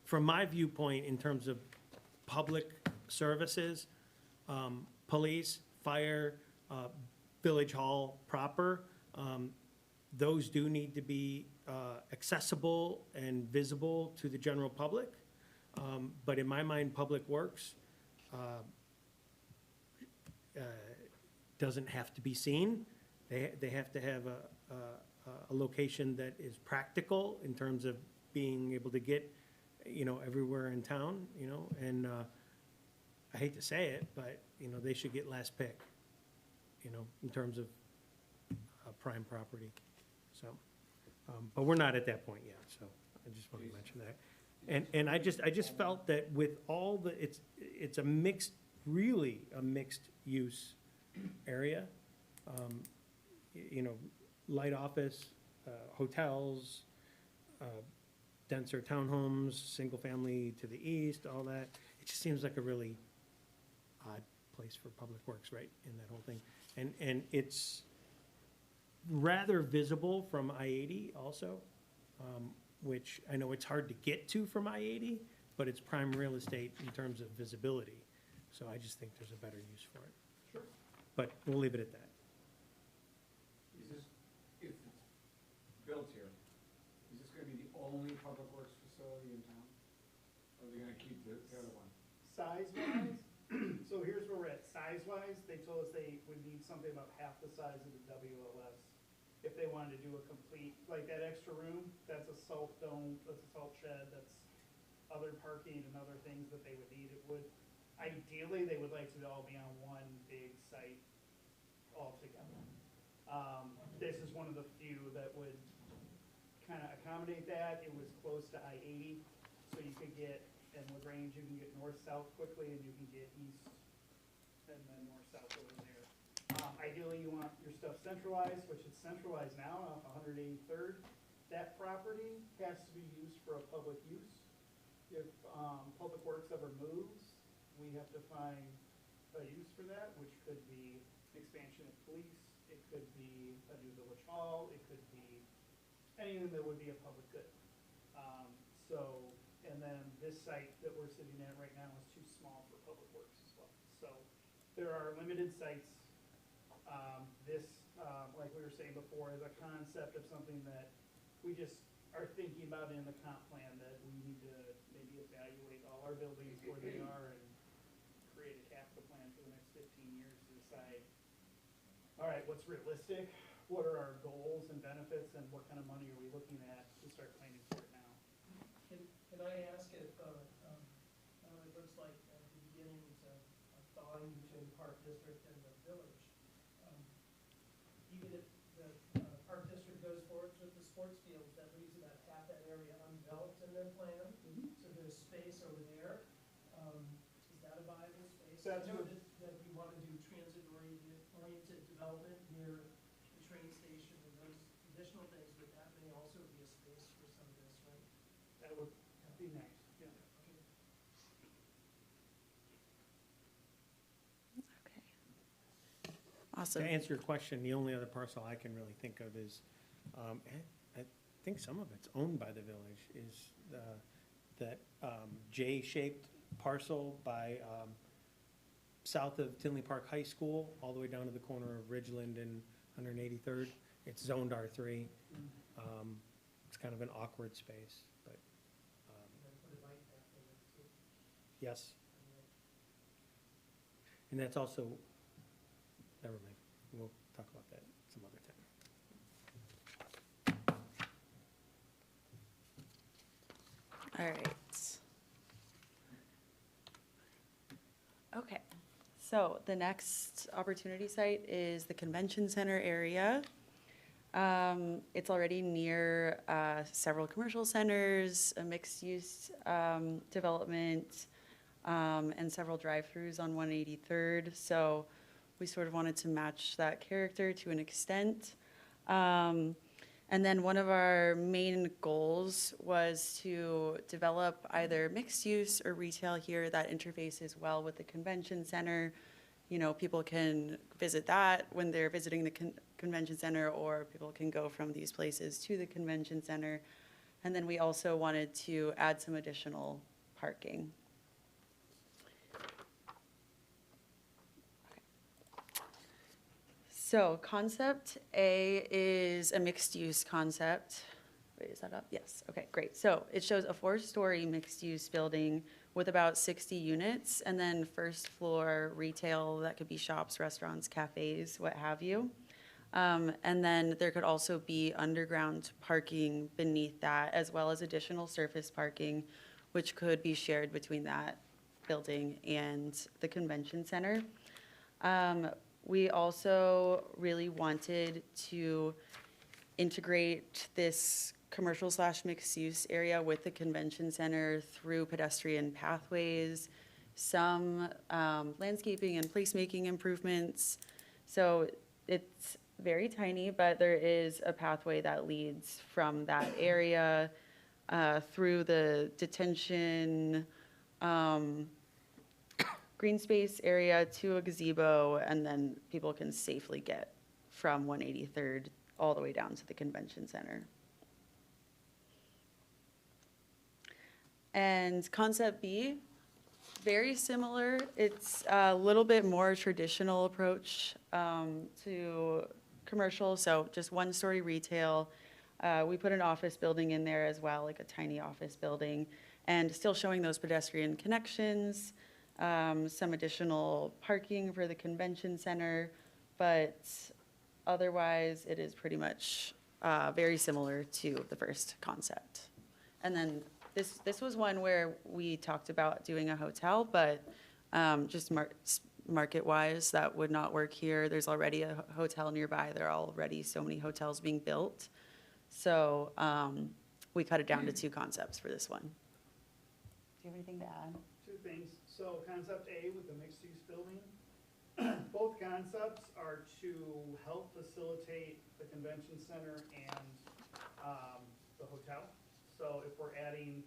From my viewpoint, in terms of public services, police, fire, village hall proper, those do need to be accessible and visible to the general public. But in my mind, Public Works doesn't have to be seen. They have to have a location that is practical in terms of being able to get, everywhere in town, and I hate to say it, but, they should get last pick, in terms of prime property, so. But we're not at that point yet, so I just wanted to mention that. And I just felt that with all the, it's a mixed, really a mixed use area. Light office, hotels, denser townhomes, single family to the east, all that. It just seems like a really odd place for Public Works, right, in that whole thing. And it's rather visible from I-80 also, which I know it's hard to get to from I-80, but it's prime real estate in terms of visibility. So I just think there's a better use for it. Sure. But we'll leave it at that. Is this, if it's built here, is this gonna be the only public works facility in town? Or are they gonna keep the other one? Size-wise, so here's where we're at. Size-wise, they told us they would need something about half the size of the WLS. If they wanted to do a complete, like that extra room, that's a salt dome, that's a salt shed, that's other parking and other things that they would need. It would, ideally, they would like to all be on one big site altogether. This is one of the few that would kind of accommodate that. It was close to I-80, so you could get, in LaGrange, you can get north-south quickly, and you can get east and then north-south over there. Ideally, you want your stuff centralized, which it's centralized now off 183rd. That property has to be used for a public use. If Public Works ever moves, we have to find a use for that, which could be expansion of police, it could be a new village hall, it could be anything that would be a public good. And then this site that we're sitting at right now is too small for Public Works as well. So there are limited sites. This, like we were saying before, is a concept of something that we just are thinking about in the comp plan, that we need to maybe evaluate all our buildings where they are and create a capital plan for the next 15 years to decide, all right, what's realistic? What are our goals and benefits, and what kind of money are we looking at to start planning for it now? Can I ask if, it looks like at the beginnings of thawing between the Park District and the village, even if the Park District goes forward with the sports fields, that leaves about half that area undeveloped in their plan. So there's space over there. Is that a viable space? That's I know what- that we want to do transit-oriented development near the train station and those additional things, but that may also be a space for some of this, right? That would be nice, yeah. Okay. Awesome. To answer your question, the only other parcel I can really think of is, I think some of it's owned by the village, is that J-shaped parcel by, south of Tinley Park High School, all the way down to the corner of Ridgeland and 183rd. It's zoned R3. It's kind of an awkward space, but, And then put a bike path in it too. yes. And that's also, never mind, we'll talk about that some other time. All right. Okay, so the next opportunity site is the convention center area. It's already near several commercial centers, a mixed-use development, and several drive-throughs on 183rd. So We sort of wanted to match that character to an extent. And then one of our main goals was to develop either mixed use or retail here that interfaces well with the convention center. You know, people can visit that when they're visiting the convention center, or people can go from these places to the convention center. And then we also wanted to add some additional parking. So concept A is a mixed-use concept. Wait, is that up? Yes, okay, great. So it shows a 4-story mixed-use building with about 60 units, and then first floor retail, that could be shops, restaurants, cafes, what have you. And then there could also be underground parking beneath that, as well as additional surface parking, which could be shared between that building and the convention center. We also really wanted to integrate this commercial / mixed use area with the convention center through pedestrian pathways, some landscaping and placemaking improvements. So it's very tiny, but there is a pathway that leads from that area through the detention green space area to a gazebo, and then people can safely get from 183rd all the way down to the convention center. And concept B, very similar. It's a little bit more traditional approach to commercial, so just 1-story retail. We put an office building in there as well, like a tiny office building, and still showing those pedestrian connections, some additional parking for the convention center, but otherwise it is pretty much very similar to the first concept. And then this was one where we talked about doing a hotel, but just market-wise, that would not work here. There's already a hotel nearby. There are already so many hotels being built. So we cut it down to 2 concepts for this one. Do you have anything to add? 2 things. So concept A with the mixed-use building, both concepts are to help facilitate the convention center and the hotel. So if we're adding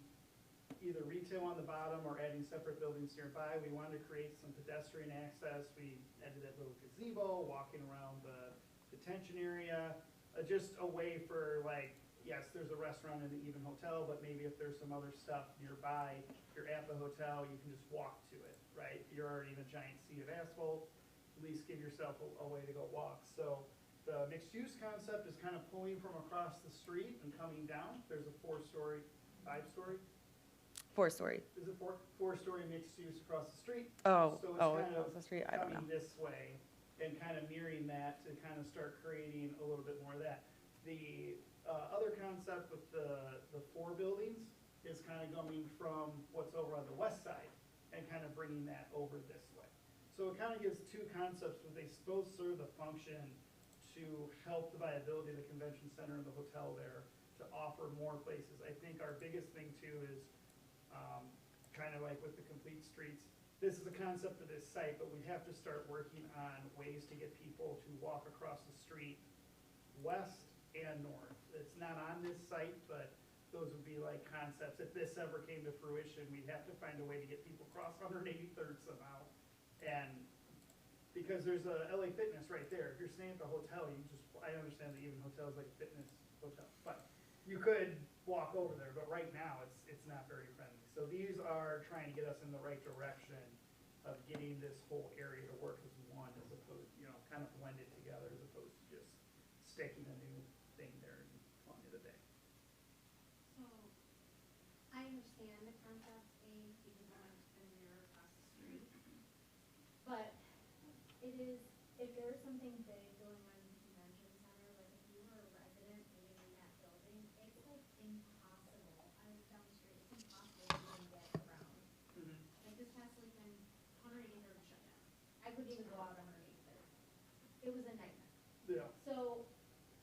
either retail on the bottom or adding separate buildings nearby, we wanted to create some pedestrian access. We added that little gazebo, walking around the detention area, just a way for, like, yes, there's a restaurant in the Even Hotel, but maybe if there's some other stuff nearby, you're at the hotel, you can just walk to it, right? You're already in a giant sea of asphalt, at least give yourself a way to go walk. So the mixed-use concept is kind of pulling from across the street and coming down. There's a 4-story, 5-story? 4-story. Is it 4-story mixed use across the street? Oh, So it's oh, kind of across the street, I don't know. coming this way and kind of mirroring that to kind of start creating a little bit more of that. The other concept with the 4 buildings is kind of coming from what's over on the west side and kind of bringing that over this way. So it kind of gives 2 concepts, but they both serve the function to help the viability of the convention center and the hotel there, to offer more places. I think our biggest thing too is kind of like with the complete streets, this is a concept for this site, but we have to start working on ways to get people to walk across the street west and north. It's not on this site, but those would be like concepts. If this ever came to fruition, we'd have to find a way to get people across 183rd somehow. And because there's a LA Fitness right there. If you're staying at the hotel, you just, I understand that even hotels like fitness hotel, but you could walk over there, but right now it's not very friendly. So these are trying to get us in the right direction of getting this whole area to work as one, as opposed, kind of blended together, as opposed to just sticking a new thing there and calling it a day. So, I understand the concept A, even though I've been there across the street. But it is, if there is something big going on in the convention center, like if you were a resident living in that building, it's like impossible. I live down the street, it's impossible to even get around. Like this past weekend, 183rd shut down. I couldn't even go out on 183rd. It was a nightmare. Yeah. So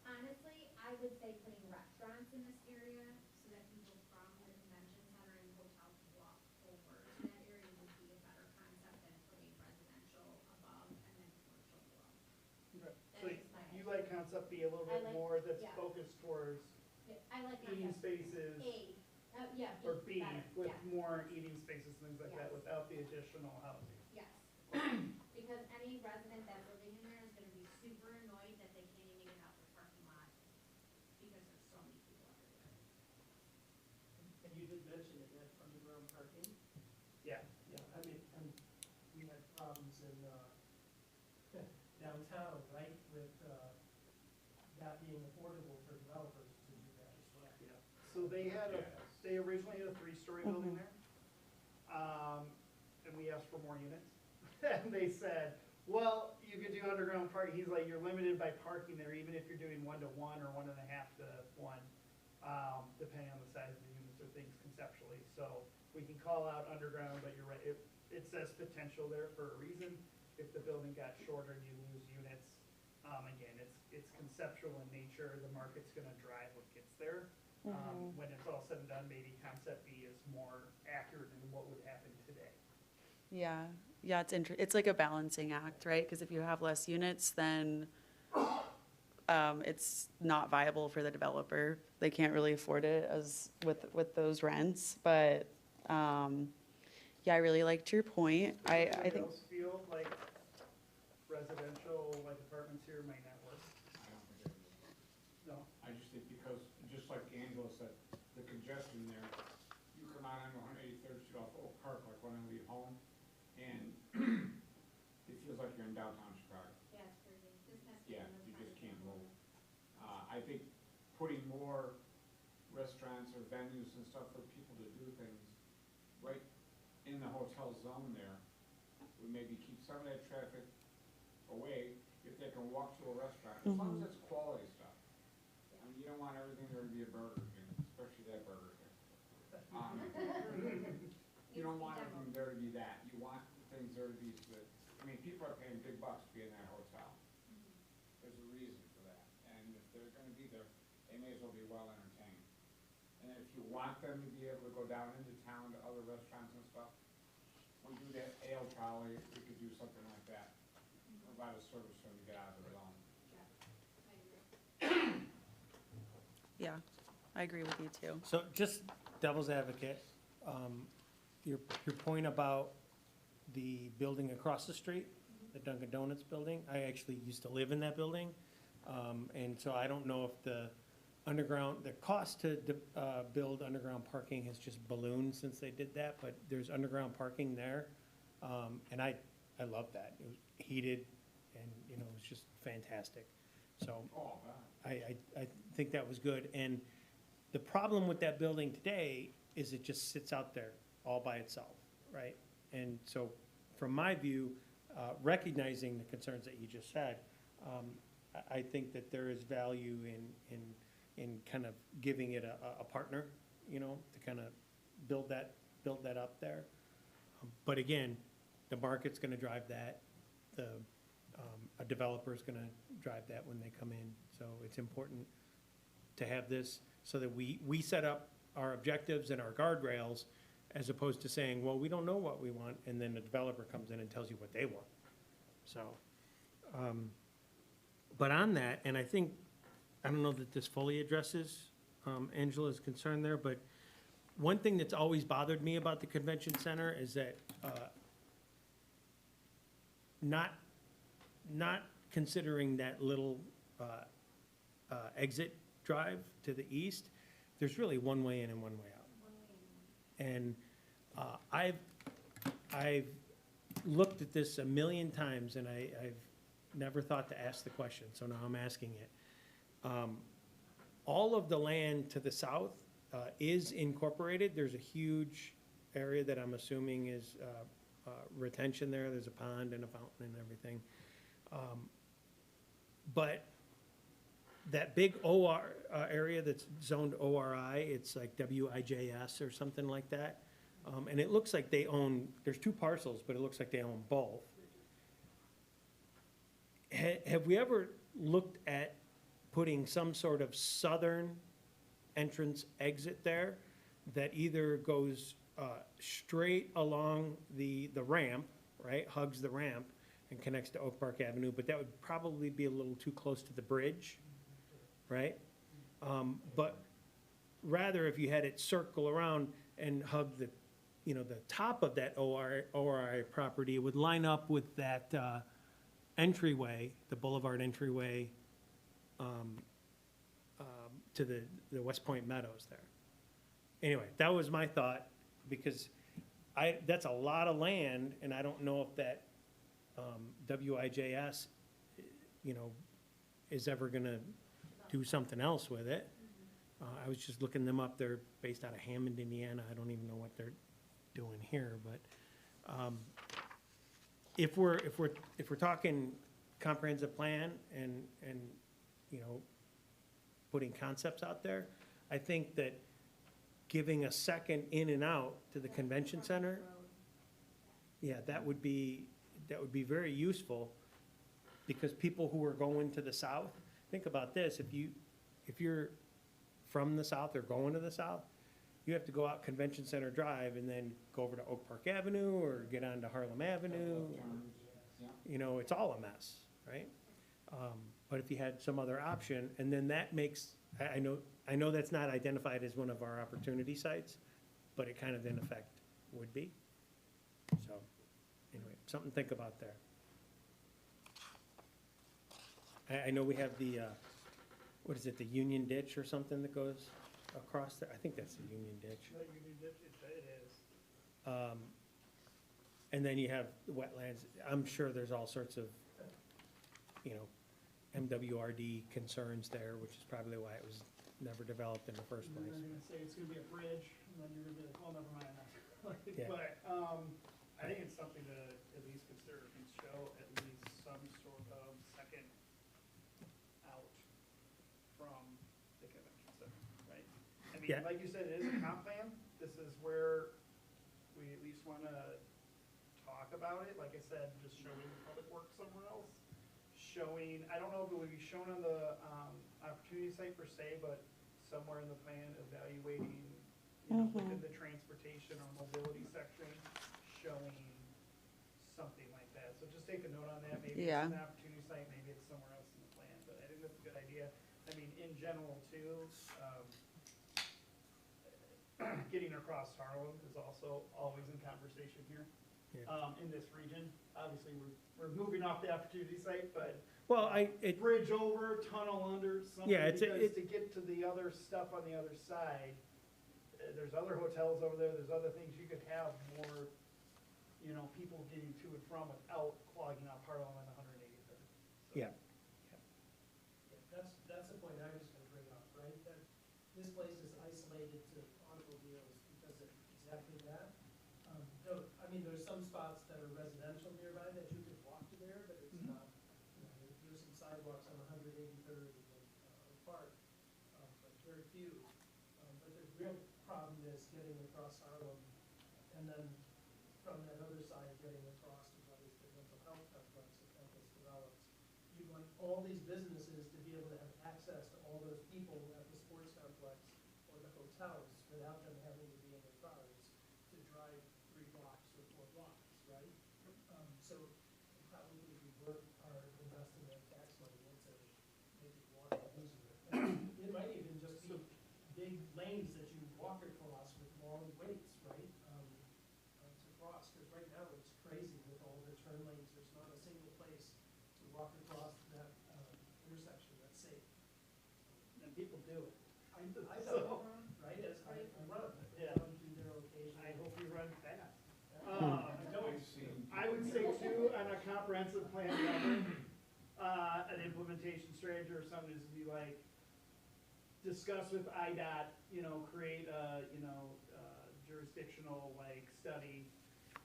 honestly, I would say putting restaurants in this area so that people from the convention center and hotel can walk over to that area would be a better concept than putting residential above and then commercial concept be a little I bit like- more that's yeah. focused towards Yeah, I like eating concept spaces? A, yeah, Or B, better, with yeah, more eating spaces, things like that, Yes. without the additional housing. yes. Because any resident that's living in there is gonna be super annoyed that they can't even get out their parking lot because there's so many people everywhere. And you did mention it, that underground parking. Yeah. Yeah, I mean, and we had problems in, downtown, right, with, that being affordable for developers to do that as well. Yeah. So they had they originally had a 3-story building there. And we asked for more units. And they said, well, you could do underground parking. He's like, you're limited by parking there, even if you're doing 1-to-1 or 1.5 to 1, depending on the size of the units or things conceptually. So we can call out underground, but you're right, it says potential there for a reason. If the building got shorter, you lose units. Again, it's conceptual in nature. The market's gonna drive what gets there. When it's all said and done, maybe concept B is more accurate than what would happen today. Yeah, yeah, it's like a balancing act, right? Because if you have less units, then it's not viable for the developer. They can't really afford it as with those rents. But yeah, I really liked your point. I Anybody think else feel like residential, like apartments here might not work? I don't think it is. No? I just think because, just like Angela said, the congestion there, you come out on 183rd Street off Oak Park, like when I leave home, and it feels like you're in downtown Chicago. Yeah, it's crazy. This has to be Yeah, in the you just front. can't move. I think putting more restaurants or venues and stuff for people to do things right in the hotel zone there would maybe keep some of that traffic away if they can walk to a restaurant, as long as it's quality stuff. I mean, you don't want everything there to be a Burger King, especially that Burger King. You don't want everything there to be that. You want things there to be, I mean, people are paying big bucks to be in that hotel. There's a reason for that. And if they're gonna be there, they may as well be well entertained. And if you want them to be able to go down into town to other restaurants and stuff, we do that ale trolley, we could do something like that. Provide a service for them to get out of their zone. I agree. yeah, I agree with you too. So just devil's advocate, your point about the building across the street, the Dunkin' Donuts building, I actually used to live in that building. And so I don't know if the cost to build underground parking has just ballooned since they did that, but there's underground parking there. And I love that. It was heated and, you know, it was just fantastic. So Oh, that. I think that was good. And the problem with that building today is it just sits out there all by itself, right? And so from my view, recognizing the concerns that you just said, I think that there is value in kind of giving it a partner, you know, to kind of build that up there. But again, the market's gonna drive that, a developer's gonna drive that when they come in. So it's important to have this so that we set up our objectives and our guardrails as opposed to saying, well, we don't know what we want, and then the developer comes in and tells you what they want. So, but on that, and I think, I don't know that this fully addresses Angela's concern there, but one thing that's always bothered me about the convention center is that not considering that little exit drive to the east, there's really one way in and one way out. And I've looked at this a million times, and I've never thought to ask the question, so now I'm asking it. All of the land to the south is incorporated. There's a huge area that I'm assuming is retention there. There's a pond and a fountain and everything. But that big OR area that's zoned ORI, it's like WIJS or something like that. And it looks like they own, there's two parcels, but it looks like they own both. Have we ever looked at putting some sort of southern entrance exit there that either goes straight along the ramp, right, hugs the ramp and connects to Oak Park Avenue, but that would probably be a little too close to the bridge? right? But rather, if you had it circle around and hug the, you know, the top of that ORI property, it would line up with that entryway, the boulevard entryway to the West Point Meadows there. Anyway, that was my thought, because that's a lot of land, and I don't know if that WIJS, you know, is ever gonna do something else with it. I was just looking them up, they're based out of Hammond, Indiana, I don't even know what they're doing here, but if we're talking comprehensive plan and, you know, putting concepts out there, I think that giving a second in and out to the convention center, yeah, that would be very useful, because people who are going to the south, think about this, if you're from the south or going to the south, you have to go out Convention Center Drive and then go over to Oak Park Avenue or get onto Harlem Avenue. You know, it's all a mess, right? But if you had some other option, and then that makes, I know that's not identified as one of our opportunity sites, but it kind of in effect would be. So, anyway, something to think about there. I know we have the, what is it, the Union Ditch or something that goes across there? I think that's the Union Ditch. It is. And then you have the wetlands. I'm sure there's all sorts of, you know, MWRD concerns there, which is probably why it was never developed in the first And then place. they're gonna say it's gonna be a bridge, and then you're gonna be like, well, never mind that. Yeah. But, I think it's something to at least consider and show at least some sort of second out from the convention center, right? I mean, Yeah. like you said, it is a comp plan. This is where we at least wanna talk about it. Like I said, just showing public works somewhere else. Showing, I don't know if it would be shown on the, opportunity site per se, but somewhere in the plan evaluating, you know, within the transportation or mobility section, showing something like that. So just take a note on that. Maybe it's Yeah. an opportunity site, maybe it's somewhere else in the plan, but I think that's a good idea. I mean, in general too, getting across Harlem is also always in conversation here. Yeah. In this region, obviously, we're moving off the opportunity site, but Well, bridge over, tunnel under, something, Yeah, because to get to the other stuff on the other side, there's other hotels over there, there's other things, you could have more, you know, people getting to and from without clogging up Harlem and 183rd. So, yeah, That's the point I was gonna bring up, right? That this place is isolated to automobiles because of exactly that. I mean, there's some spots that are residential nearby that you could walk to there, but it's not, you know, there's some sidewalks on 183rd and Park, but very few. But the real problem is getting across Harlem, and then from that other side, getting across to what is the mental health complex that Temple's developed. You'd like all these businesses to be able to have access to all those people at the sports complex or the hotels without them having to be in their cars to drive 3 blocks or 4 blocks, right? So probably we work our investing that tax money into making walking easier. And it might even just be big lanes that you walk across with long waits, right? To cross, because right now it's crazy with all the turn lanes, there's not a single place to walk across that intersection that's safe. And people do it. I So- don't, right, as I run, Yeah. run through there occasionally. I hope you run fast. I've seen I would say too, on a comprehensive plan, an implementation strategy or something is to be like, discuss with IDOT, you know, create a, you know, jurisdictional like study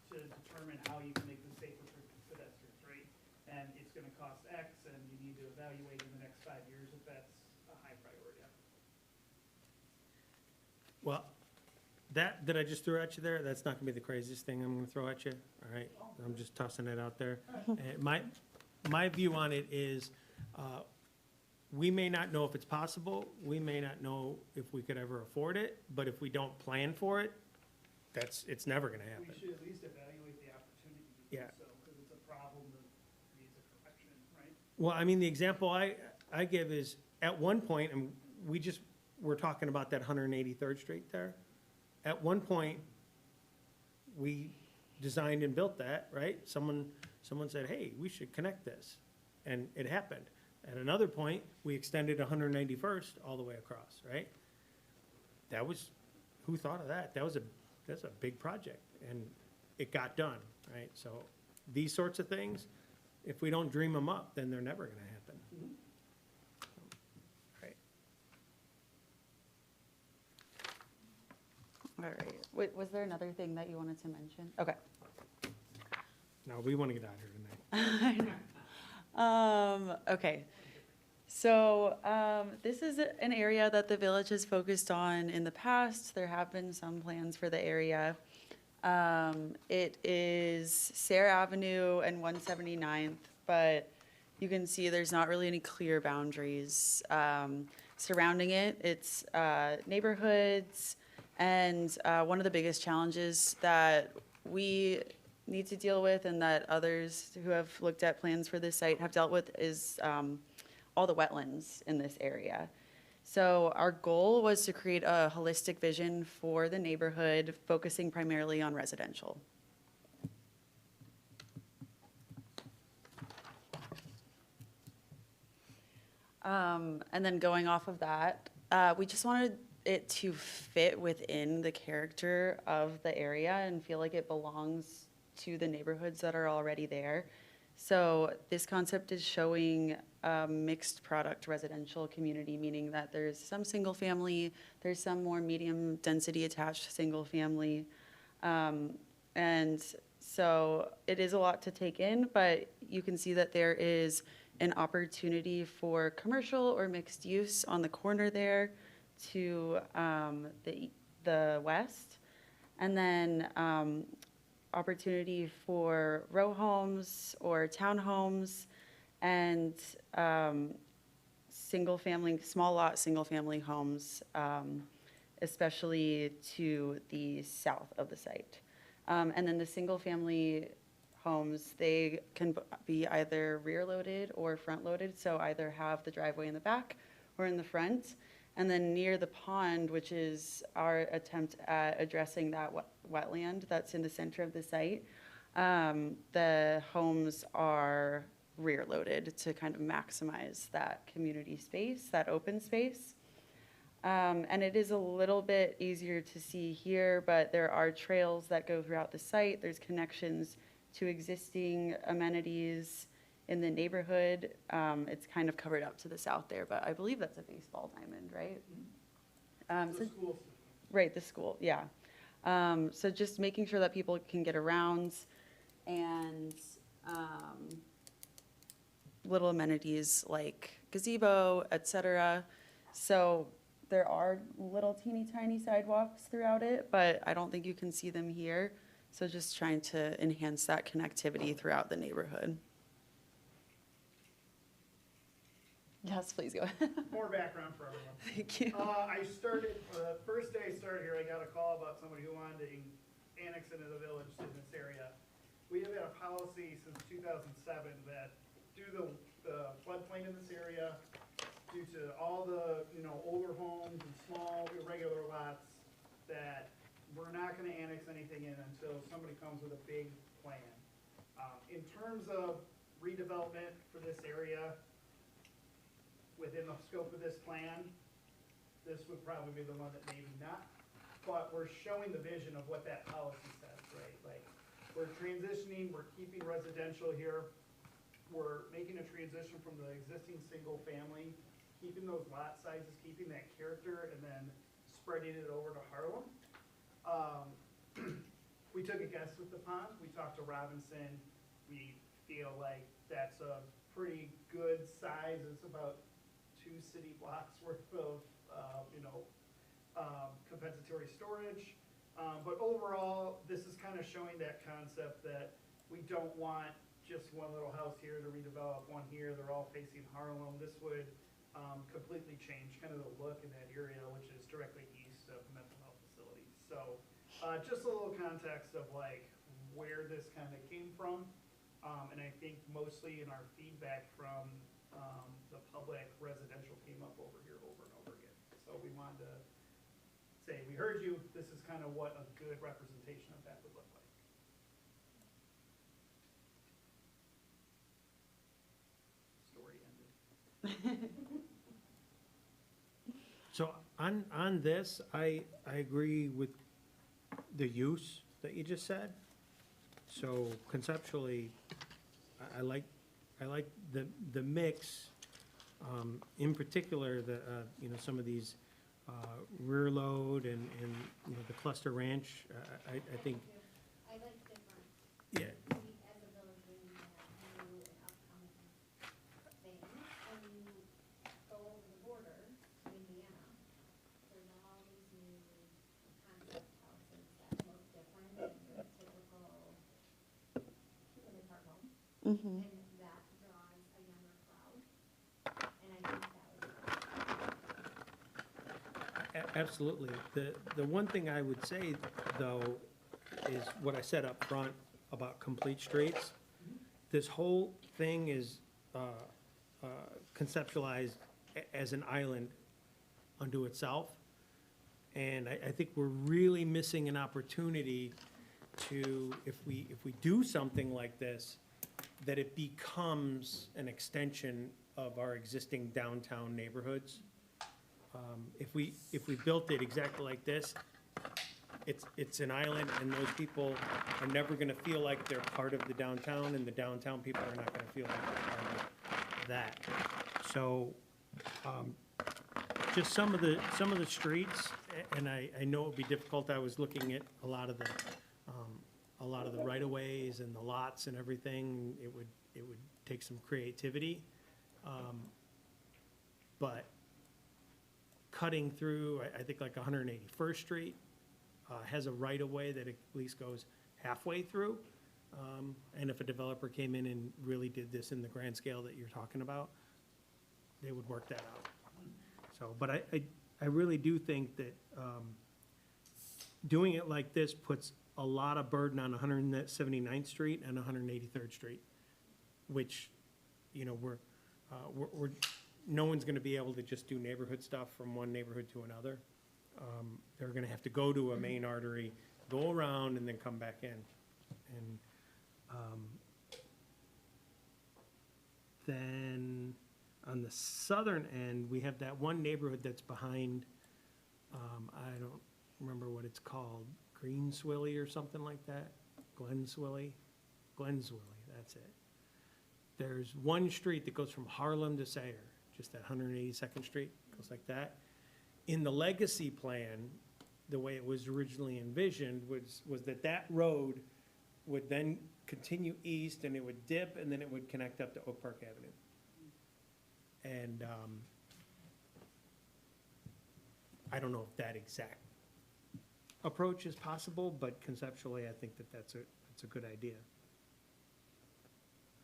to determine how you can make this safer for pedestrians, right? And it's gonna cost X, and you need to evaluate in the next 5 years if that's a high priority. well, that I just threw at you there, that's not gonna be the craziest thing I'm gonna throw at you, all right? I'm just tossing it out there. And my view on it is, we may not know if it's possible, we may not know if we could ever afford it, but if we don't plan for it, it's never gonna happen. We should at least evaluate the opportunity to do Yeah. so, because it's a problem that needs a correction, right? Well, I mean, the example I give is, at one point, and we just, we're talking about that 183rd Street there. At one point, we designed and built that, right? Someone said, hey, we should connect this, and it happened. At another point, we extended 191st all the way across, right? That was, who thought of that? That's a big project, and it got done, right? So these sorts of things, if we don't dream them up, then they're never gonna happen. Right. All right. Wait, was there another thing that you wanted to mention? Okay. No, we wanna get out of here tonight. Okay. So, this is an area that the village has focused on in the past. There have been some plans for the area. It is Sarah Avenue and 179th, but you can see there's not really any clear boundaries, surrounding it. It's, neighborhoods, and, one of the biggest challenges that we need to deal with and that others who have looked at plans for this site have dealt with is, all the wetlands in this area. So our goal was to create a holistic vision for the neighborhood, focusing primarily on residential. And then going off of that, we just wanted it to fit within the character of the area and feel like it belongs to the neighborhoods that are already there. So this concept is showing a mixed product residential community, meaning that there's some single family, there's some more medium density attached single family. And so it is a lot to take in, but you can see that there is an opportunity for commercial or mixed use on the corner there to the west. And then opportunity for row homes or townhomes and single-family, small lot, single-family homes, especially to the south of the site. And then the single-family homes, they can be either rear-loaded or front-loaded, so either have the driveway in the back or in the front. And then near the pond, which is our attempt at addressing that wetland that's in the center of the site, the homes are rear-loaded to kind of maximize that community space, that open space. And it is a little bit easier to see here, but there are trails that go throughout the site. There's connections to existing amenities in the neighborhood. It's kind of covered up to the south there, but I believe that's a baseball diamond, right? The school. Right, the school, yeah. So just making sure that people can get around and little amenities like gazebo, et cetera. So there are little teeny tiny sidewalks throughout it, but I don't think you can see them here. So just trying to enhance that connectivity throughout the neighborhood. Yes, please go ahead. More background for everyone. Thank you. I started, the first day I started here, I got a call about somebody who wanted to annex into the village in this area. We have had a policy since 2007 that due to the floodplain in this area, due to all the, older homes and small irregular lots, that we're not gonna annex anything in until somebody comes with a big plan. In terms of redevelopment for this area, within the scope of this plan, this would probably be the one that maybe not, but we're showing the vision of what that policy says, right? Like, we're transitioning, we're keeping residential here, we're making a transition from the existing single family, keeping those lot sizes, keeping that character, and then spreading it over to Harlem. We took a guess with the pond, we talked to Robinson, we feel like that's a pretty good size, it's about 2 city blocks worth of, compensatory storage. But overall, this is kind of showing that concept that we don't want just one little house here to redevelop, one here, they're all facing Harlem. This would completely change kind of the look in that area, which is directly east of mental health facilities. So just a little context of like where this kind of came from. And I think mostly in our feedback from the public residential came up over here over and over again. So we wanted to say, we heard you, this is kind of what a good representation of that would look like. Story ended. So on this, I agree with the use that you just said. So conceptually, I like the mix, in particular, you know, some of these rear load and, you know, the cluster ranch, I think, I like different. yeah, We, as a village, when you have new and upcoming things, when you go over the border to Indiana, there's all these new concept houses that look different than your typical apart home. Mhm. And that draws a younger crowd, and I think that was. absolutely. The one thing I would say, though, is what I said up front about complete streets. This whole thing is conceptualized as an island unto itself. And I think we're really missing an opportunity to, if we do something like this, that it becomes an extension of our existing downtown neighborhoods. If we built it exactly like this, it's an island, and those people are never gonna feel like they're part of the downtown, and the downtown people are not gonna feel like they're part of that. So, just some of the streets, and I know it'd be difficult, I was looking at a lot of the right-of-ways and the lots and everything, it would take some creativity. But cutting through, I think like 181st Street has a right-of-way that at least goes halfway through. And if a developer came in and really did this in the grand scale that you're talking about, they would work that out. So, but I really do think that doing it like this puts a lot of burden on 179th Street and 183rd Street, which, you know, we're no one's gonna be able to just do neighborhood stuff from one neighborhood to another. They're gonna have to go to a main artery, go around, and then come back in. And then on the southern end, we have that one neighborhood that's behind, I don't remember what it's called, Greenswilly or something like that? Glenswilly, that's it. There's one street that goes from Harlem to Sayre, just at 182nd Street, goes like that. In the legacy plan, the way it was originally envisioned was that road would then continue east, and it would dip, and then it would connect up to Oak Park Avenue. And I don't know if that exact approach is possible, but conceptually, I think that's a good idea.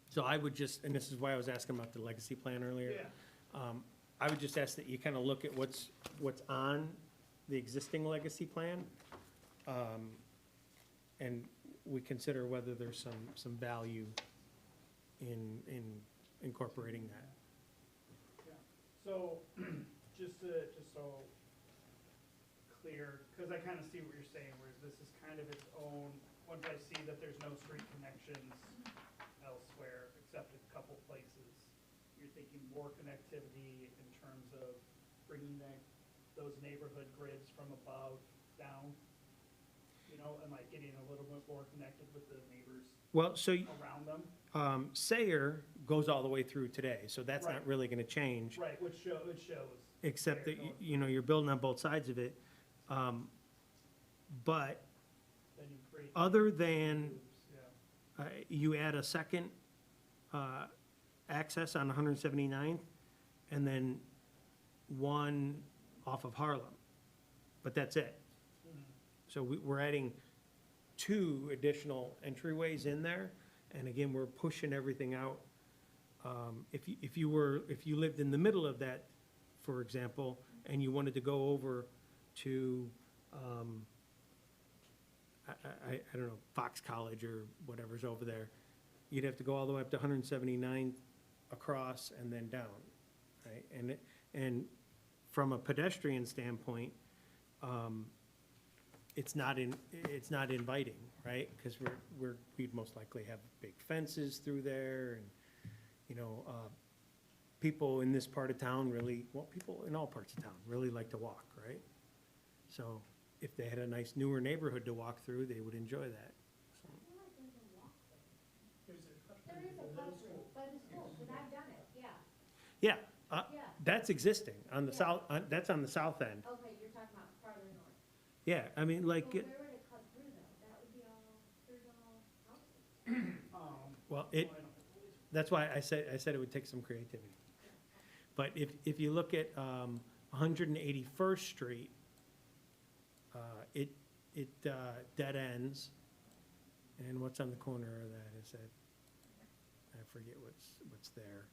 So I would just, and this is why I was asking about the legacy plan earlier. I would just ask that you kind of look at what's on the existing legacy plan, and we consider whether there's some value in incorporating that. Yeah. So, just so clear, because I kind of see what you're saying, whereas this is kind of its own, once I see that there's no street connections elsewhere, except a couple places, you're thinking more connectivity in terms of bringing those neighborhood grids from above down, you know, and like getting a little bit more connected with the neighbors Well, so around them. Sayre goes all the way through today, so that's not Right. really gonna change. Right, it shows. Except that, Sayre going- you know, you're building on both sides of it. But Then you create. other than, loops, yeah. you add a second access on 179th, and then one off of Harlem. But that's it. So we're adding 2 additional entryways in there, and again, we're pushing everything out. If you lived in the middle of that, for example, and you wanted to go over to, I don't know, Fox College or whatever's over there, you'd have to go all the way up to 179th, across and then down, right? And from a pedestrian standpoint, it's not inviting, right? Because we'd most likely have big fences through there and, you know, people in this part of town really, well, people in all parts of town really like to walk, right? So if they had a nice newer neighborhood to walk through, they would enjoy that. So, I feel like there's a walk there. There's a cut There through is the a middle cut school. through by the school, because I've done it, yeah, Yeah, yeah. that's existing on the Yeah. south, that's on the south end. Okay, you're talking about farther north. Yeah, I mean, like, But where would it cut through though? That would be all, there's all houses. well, that's why I said it would take some creativity. But if you look at 181st Street, it dead ends. And what's on the corner of that, is that, I forget what's there.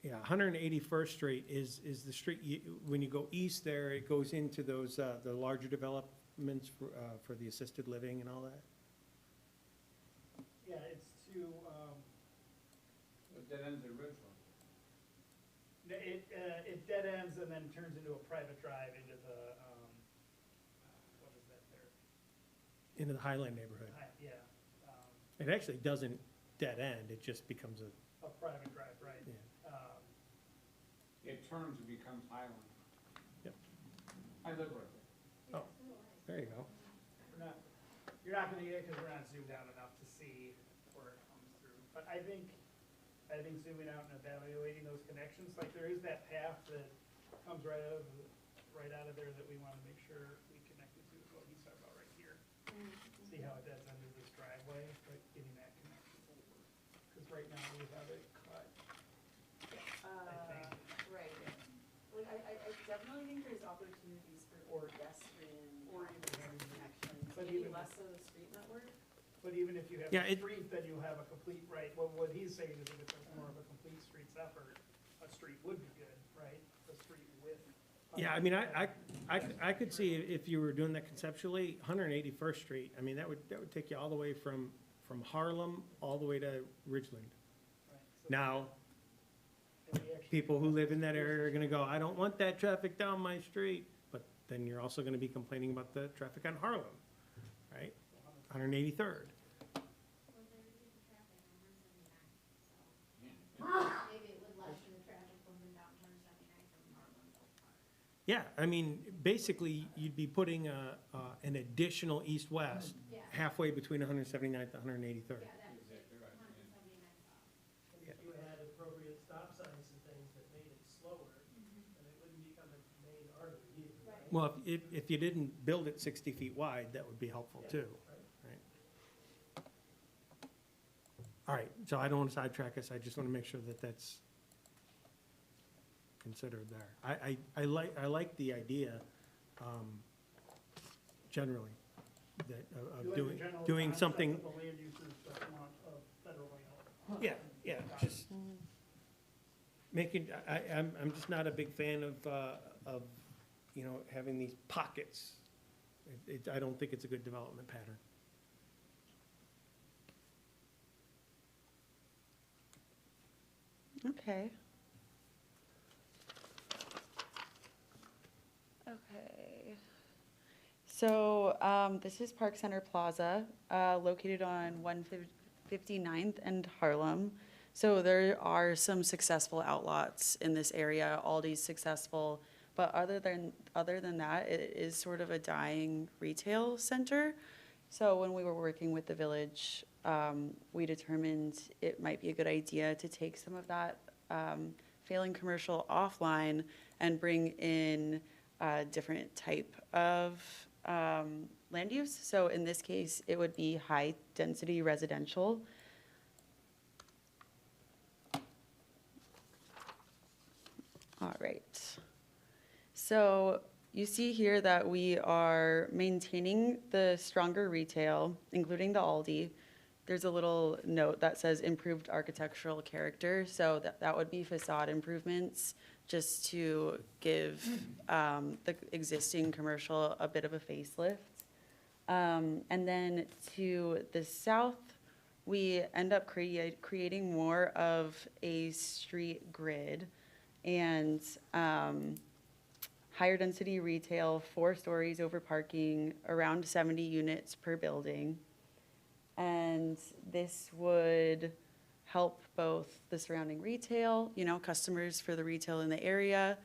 Yeah, 181st Street is the street, when you go east there, it goes into those, the larger developments for the assisted living and all that. Yeah, it's to, But that ends at Ridgeland. it dead ends and then turns into a private drive into the, what is that there? Into the Highland neighborhood. Yeah, It actually doesn't dead end, it just becomes a private drive, right? yeah. It turns and becomes Highland. Yep. I live right there. Oh, there you go. You're not gonna get it because we're not zoomed out enough to see where it comes through. But I think zooming out and evaluating those connections, like there is that path that comes right out of there that we wanna make sure we connected to, is what he's talking about right here. See how it deads under this driveway, but getting that connection over. Because right now we have it cut, I think. Right. Like, I definitely think there's opportunities for pedestrian Or even having, connections, but maybe even- less so the street network. but even if you have Yeah, a it- street, then you'll have a complete, right, well, what he's saying is if it's more of a complete streets effort, a street would be good, right? A street with. Yeah, I mean, I could see if you were doing that conceptually, 181st Street, I mean, that would take you all the way from Harlem all the way to Ridgeland. Right, so- Now, and we actually- people who live in that area are gonna go, I don't want that traffic down my street, but then you're also gonna be complaining about the traffic on Harlem, right? 183rd. Well, there is traffic on 179, so maybe it would lessen the traffic moving down 179 from Harlem Park. Yeah, I mean, basically, you'd be putting an additional east-west Yeah, halfway between 179th and 183rd. yeah, that's Exactly right, yeah. 179 south. And if you had appropriate stop signs and things that made it slower, then it wouldn't become a main artery either, Right. right? Well, if you didn't build it 60 feet wide, that would be helpful too, right? All right, so I don't want to sidetrack us, I just want to make sure that that's considered there. I like the idea, generally, that, You of like the general doing concept something, of the land uses that want of federally held. yeah, just making, I'm just not a big fan of, you know, having these pockets. I don't think it's a good development pattern. Okay. Okay. So, this is Park Center Plaza, located on 159th and Harlem. So there are some successful outlots in this area. Aldi's successful, but other than that, it is sort of a dying retail center. So when we were working with the village, we determined it might be a good idea to take some of that failing commercial offline and bring in a different type of land use. So in this case, it would be high-density residential. All right. So you see here that we are maintaining the stronger retail, including the Aldi. There's a little note that says improved architectural character, so that would be facade improvements, just to give the existing commercial a bit of a facelift. And then to the south, we end up creating more of a street grid and higher density retail, 4 stories over parking, around 70 units per building. And this would help both the surrounding retail, customers for the retail in the area,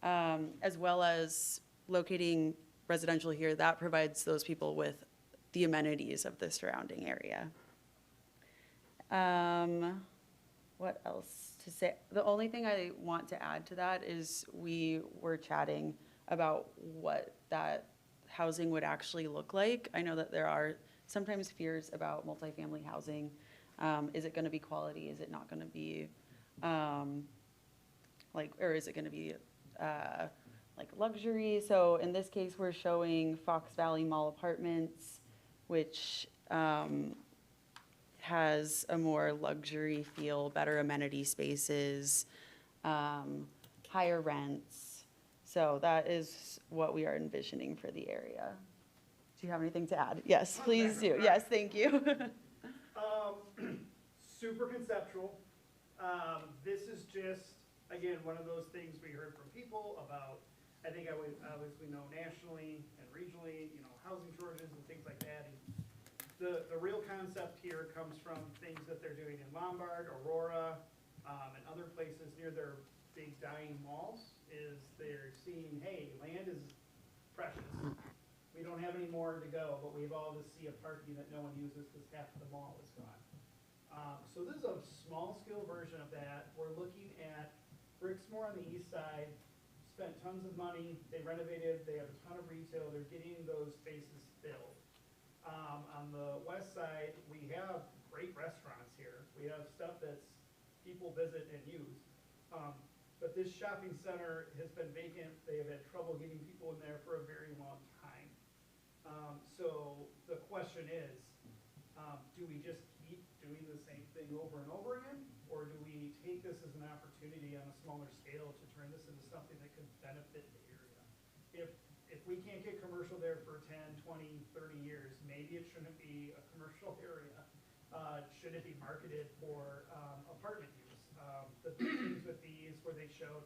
as well as locating residential here, that provides those people with the amenities of the surrounding area. What else to say? The only thing I want to add to that is we were chatting about what that housing would actually look like. I know that there are sometimes fears about multifamily housing. Is it going to be quality? Is it not going to be or is it going to be like luxury? So in this case, we're showing Fox Valley Mall Apartments, which has a more luxury feel, better amenity spaces, higher rents. So that is what we are envisioning for the area. Do you have anything to add? Yes, please do. Yes, thank you. Super conceptual. This is just, again, one of those things we heard from people about, I think I would obviously know nationally and regionally, housing shortages and things like that. And the real concept here comes from things that they're doing in Lombard, Aurora, and other places near their big dying malls, is they're seeing, hey, land is precious. We don't have any more to go, but we have all this sea of parking that no one uses because half of the mall is gone. So this is a small scale version of that. We're looking at Brixmor on the east side, spent tons of money, they renovated, they have a ton of retail, they're getting those spaces filled. On the west side, we have great restaurants here. We have stuff that's people visit and use. But this shopping center has been vacant. They have had trouble getting people in there for a very long time. So the question is, do we just keep doing the same thing over and over again? Or do we take this as an opportunity on a smaller scale to turn this into something that could benefit the area? If we can't get commercial there for 10, 20, 30 years, maybe it shouldn't be a commercial area. Should it be marketed for apartment use? The big things with these where they showed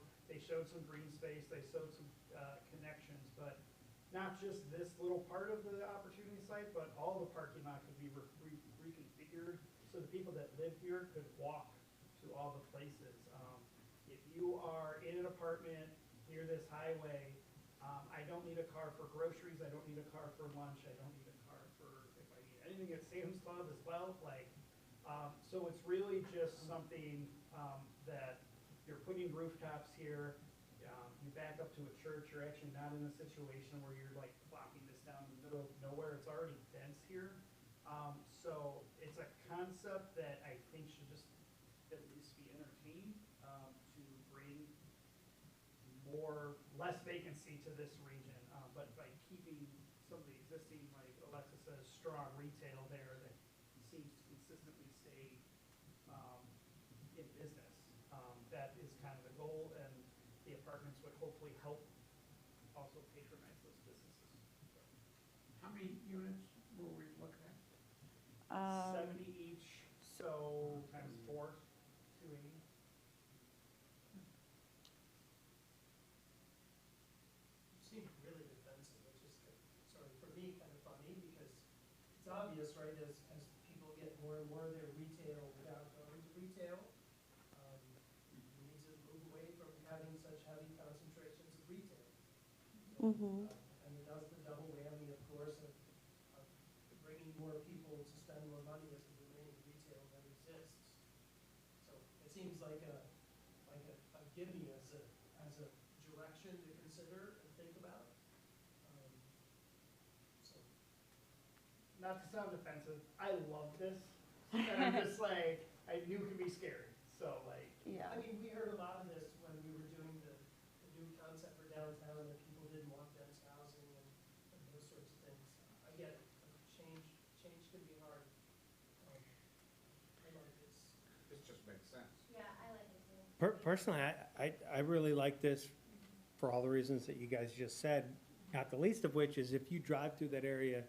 some green space, they showed some connections, but not just this little part of the opportunity site, but all the parking lot could be reconfigured so the people that live here could walk to all the places. If you are in an apartment near this highway, I don't need a car for groceries, I don't need a car for lunch, I don't need a car for if I need anything at Sam's Club as well. So it's really just something that you're putting rooftops here. You back up to a church, you're actually not in a situation where you're like plopping this down in the middle of nowhere. It's already dense here. So it's a concept that I think should just at least be entertained to bring less vacancy to this region, but by keeping some of the existing, like Alexa says, strong retail there that seems to consistently stay in business. That is kind of the goal, and the apartments would hopefully help also patronize those businesses. How many units were we looking at? 70 each, so times 4, 280. Seemed really defensive, which is, sorry, for me, kind of funny, because it's obvious, right, as people get more and more of their retail without going to retail, we need to move away from having such heavy concentrations of retail. And it does the double whammy, of course, of bringing more people to spend more money at the remaining retail that exists. So it seems like a gimme as a direction to consider and think about. So Not to sound offensive, I love this, and I'm just like, I knew it could be scary, so like. Yeah. I mean, we heard a lot of this when we were doing the new concept for downtown, that people didn't want dense housing and those sorts of things. I get it. Change can be hard. I like this. This just makes sense. Yeah, I like it too. Personally, I really like this for all the reasons that you guys just said, not the least of which is if you drive through that area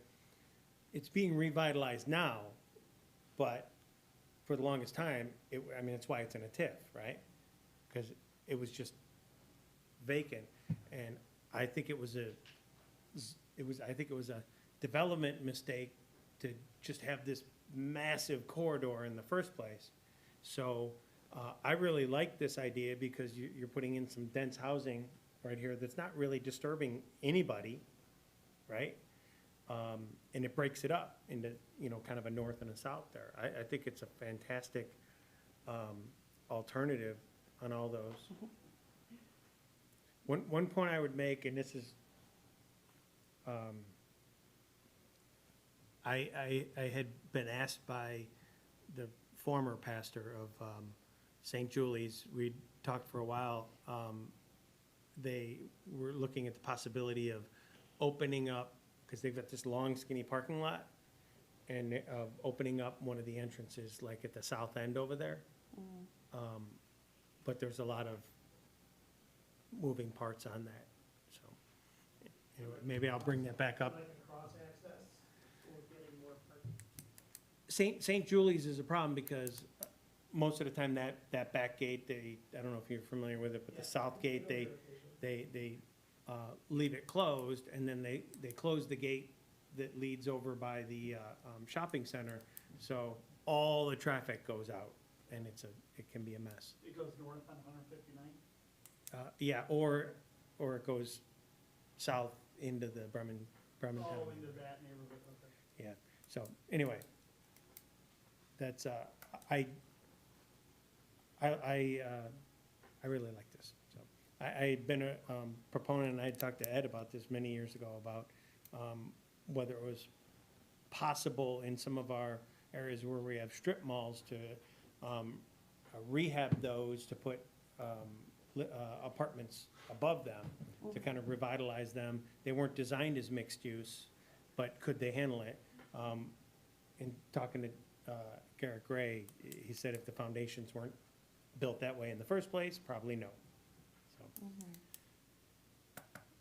it's being revitalized now, but for the longest time, I mean, that's why it's in a TIF, right? Because it was just vacant, and I think it was a development mistake to just have this massive corridor in the first place. So, I really like this idea because you're putting in some dense housing right here that's not really disturbing anybody, right? And it breaks it up into, kind of a north and a south there. I think it's a fantastic, alternative on all those. One point I would make, and this is, I had been asked by the former pastor of, St. Julie's, we'd talked for a while, they were looking at the possibility of opening up, because they've got this long skinny parking lot, and opening up one of the entrances, like at the south end over there. But there's a lot of moving parts on that, so, maybe I'll bring that back up. Like a cross access or getting more parking. St. Julie's is a problem because most of the time that back gate, I don't know if you're familiar with it, but the south gate, they leave it closed, and then they close the gate that leads over by the shopping center, so all the traffic goes out, and it can be a mess. It goes north on 159? Yeah, or it goes south into the Bremen Town. Oh, into that neighborhood, okay. Yeah, so, anyway, that's, I really like this, so. I had been a proponent, and I had talked to Ed about this many years ago, about whether it was possible in some of our areas where we have strip malls to rehab those, to put apartments above them, to kind of revitalize them. They weren't designed as mixed use, but could they handle it? In talking to Garrett Gray, he said if the foundations weren't built that way in the first place, probably no. So,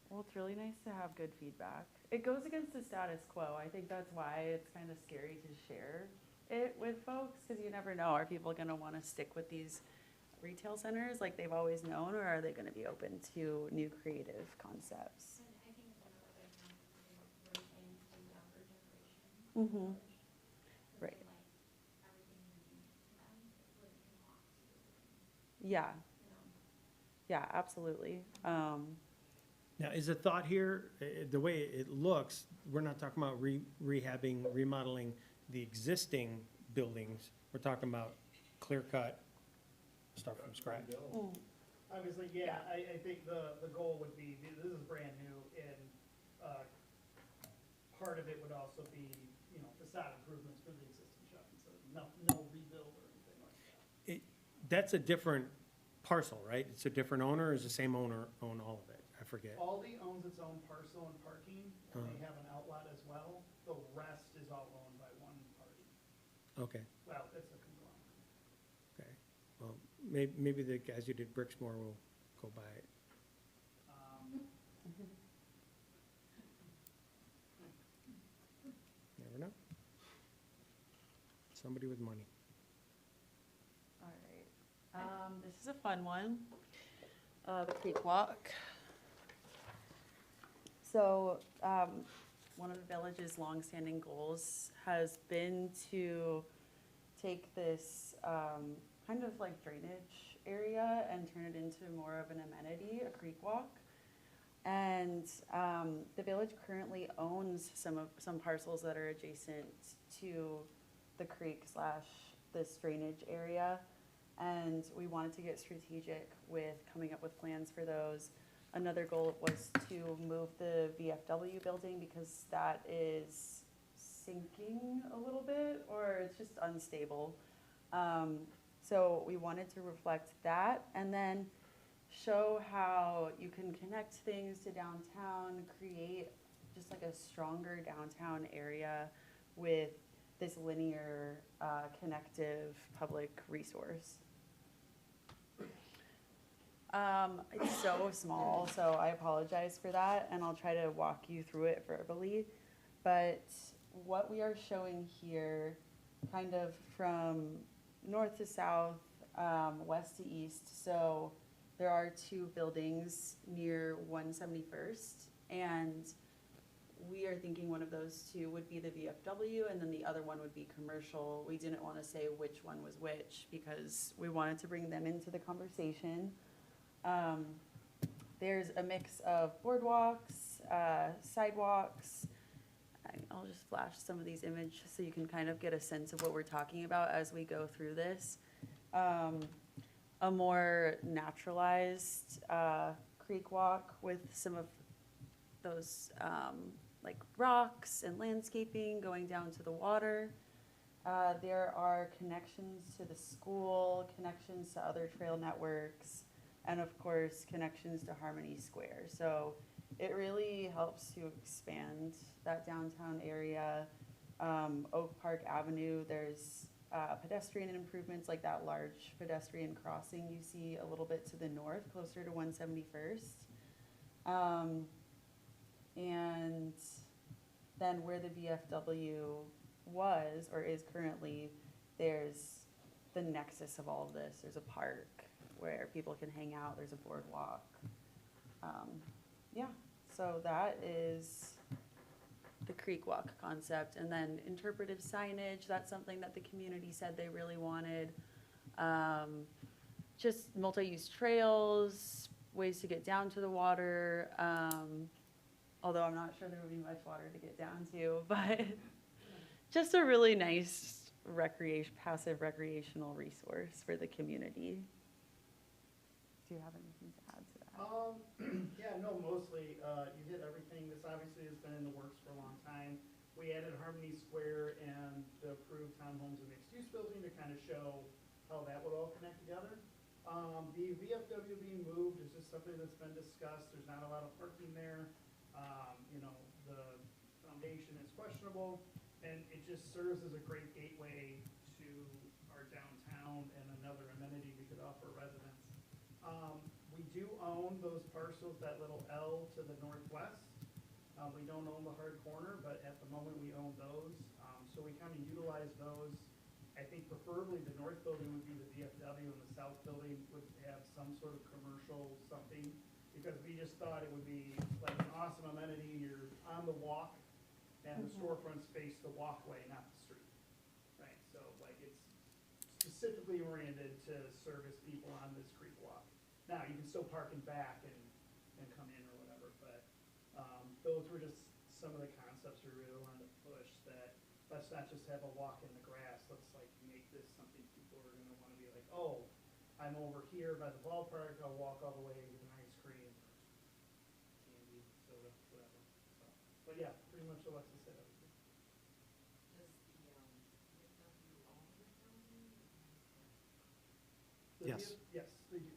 Well, it's really nice to have good feedback. It goes against the status quo. I think that's why it's kind of scary to share it with folks, because you never know, are people going to want to stick with these retail centers like they've always known, or are they going to be open to new creative concepts? And I think it's another way now to bring in the younger generation. Mm-hmm. Because Right. they like everything new to them, what they can walk to, Yeah, you know. yeah, absolutely. now, is the thought here, the way it looks, we're not talking about rehabbing, remodeling the existing buildings. We're talking about clear cut, start from scratch. Obviously, yeah, I think the goal would be, this is brand new, and part of it would also be, facade improvements for the existing shopping center. No rebuild or anything like that. That's a different parcel, right? It's a different owner, or is the same owner own all of it? I forget. Aldi owns its own parcel and parking, and they Uh-huh. have an outlet as well. The rest is all owned by one party. Okay, Well, it's a conglomerate. okay. Well, maybe the guys who did Bricksmore will go by it. Never know. Somebody with money. All right. This is a fun one. The Creek Walk. So, one of the village's longstanding goals has been to take this kind of like drainage area and turn it into more of an amenity, a creek walk. And the village currently owns some parcels that are adjacent to the creek / this drainage area. And we wanted to get strategic with coming up with plans for those. Another goal was to move the VFW building because that is sinking a little bit, or it's just unstable. So we wanted to reflect that, and then show how you can connect things to downtown, create just like a stronger downtown area with this linear, connective public resource. It's so small, so I apologize for that, and I'll try to walk you through it verbally. But what we are showing here, kind of from north to south, west to east. So there are two buildings near 171st, and we are thinking one of those two would be the VFW, and then the other one would be commercial. We didn't want to say which one was which because we wanted to bring them into the conversation. There's a mix of boardwalks, sidewalks. I'll just flash some of these images so you can kind of get a sense of what we're talking about as we go through this. A more naturalized creek walk with some of those like rocks and landscaping going down to the water. There are connections to the school, connections to other trail networks, and of course, connections to Harmony Square. So it really helps to expand that downtown area. Oak Park Avenue, there's pedestrian improvements like that large pedestrian crossing you see a little bit to the north, closer to 171st. And then where the VFW was or is currently, there's the nexus of all of this. There's a park where people can hang out. There's a boardwalk. Yeah, so that is the creek walk concept. And then interpretive signage, that's something that the community said they really wanted. Just multi-use trails, ways to get down to the water. Although I'm not sure there would be much water to get down to, but just a really nice passive recreational resource for the community. Do you have anything to add to that? Yeah, no, mostly, you hit everything. This obviously has been in the works for a long time. We added Harmony Square and the approved townhomes and mixed-use building to kind of show how that would all connect together. The VFW being moved is just something that's been discussed. There's not a lot of parking there. You know, the foundation is questionable, and it just serves as a great gateway to our downtown and another amenity we could offer residents. We do own those parcels, that little L to the northwest. We don't own the hard corner, but at the moment we own those. So we kind of utilize those. I think preferably the north building would be the VFW and the south building would have some sort of commercial something, because we just thought it would be like an awesome amenity. You're on the walk and the storefronts face the walkway, not the street. Right, so like it's specifically oriented to service people on this creek walk. Now, you can still park in back and come in or whatever, but those were just some of the concepts we really wanted to push, that let's not just have a walk in the grass, let's like make this something people are gonna wanna be like, oh, I'm over here by the ballpark, I'll walk all the way and get an ice cream, or candy, soda, whatever. So, but yeah, pretty much Alexis said everything. Yes. Yes, they do.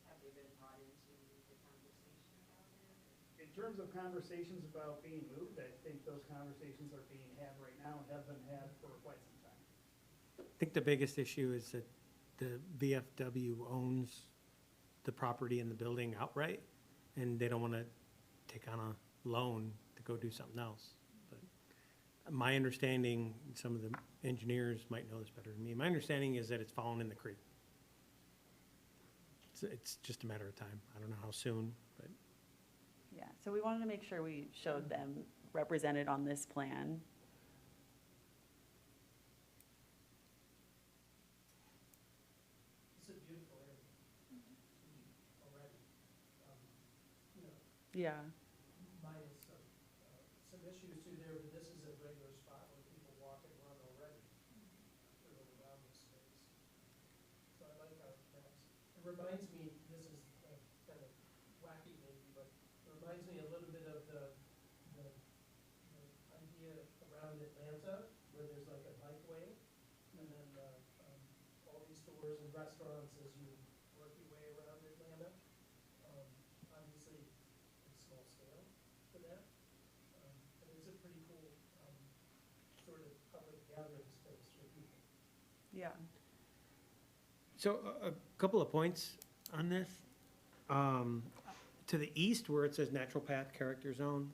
Have they been brought into the conversation about it? In terms of conversations about being moved, I think those conversations are being had right now and have been had for quite some time. I think the biggest issue is that the VFW owns the property and the building outright, and they don't want to take on a loan to go do something else. But my understanding, some of the engineers might know this better than me, my understanding is that it's fallen in the creek. It's just a matter of time. I don't know how soon, but Yeah, so we wanted to make sure we showed them represented on this plan. It's a beautiful area already. You know, Yeah, minus some issues too there, but this is a regular spot where people walk and run already. Around this space. So I like how it reminds me, this is kind of wacky maybe, but it reminds me a little bit of the idea around Atlanta, where there's like a bikeway, and then all these stores and restaurants as you work your way around Atlanta. Obviously, it's small scale for that, but it's a pretty cool sort of public gathering space for people. yeah. So a couple of points on this. To the east, where it says natural path character zone,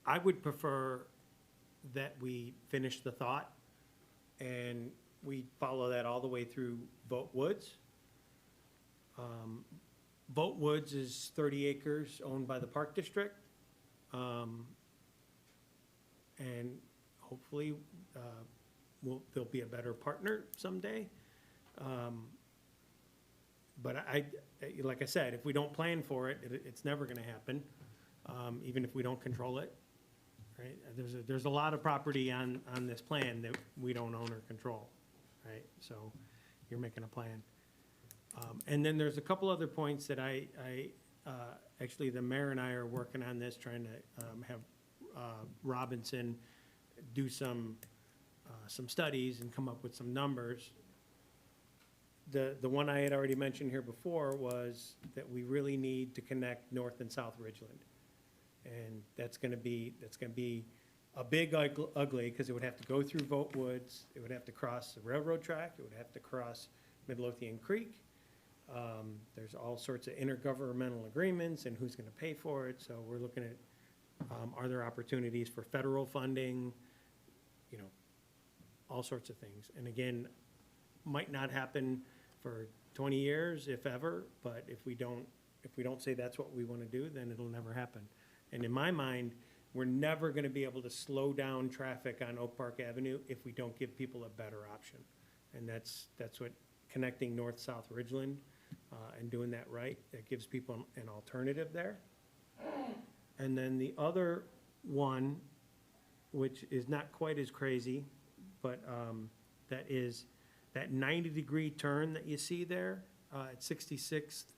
I would prefer that we finish the thought and we follow that all the way through Vote Woods. Vote Woods is 30 acres owned by the Park District. And hopefully, there'll be a better partner someday. But like I said, if we don't plan for it, it's never gonna happen, even if we don't control it, right? There's a lot of property on this plan that we don't own or control, right? So you're making a plan. And then there's a couple other points that actually, the mayor and I are working on this, trying to have Robinson do some studies and come up with some numbers. The one I had already mentioned here before was that we really need to connect North and South Ridgeland. And that's gonna be a big ugly, because it would have to go through Vote Woods, it would have to cross the railroad track, it would have to cross Midlothian Creek. There's all sorts of intergovernmental agreements and who's gonna pay for it, so we're looking at, are there opportunities for federal funding, all sorts of things. And again, might not happen for 20 years, if ever, but if we don't say that's what we wanna do, then it'll never happen. And in my mind, we're never gonna be able to slow down traffic on Oak Park Avenue if we don't give people a better option. And that's what connecting north-south Ridgeland, and doing that right, that gives people an alternative there. And then the other one, which is not quite as crazy, but that is that 90-degree turn that you see there at 66th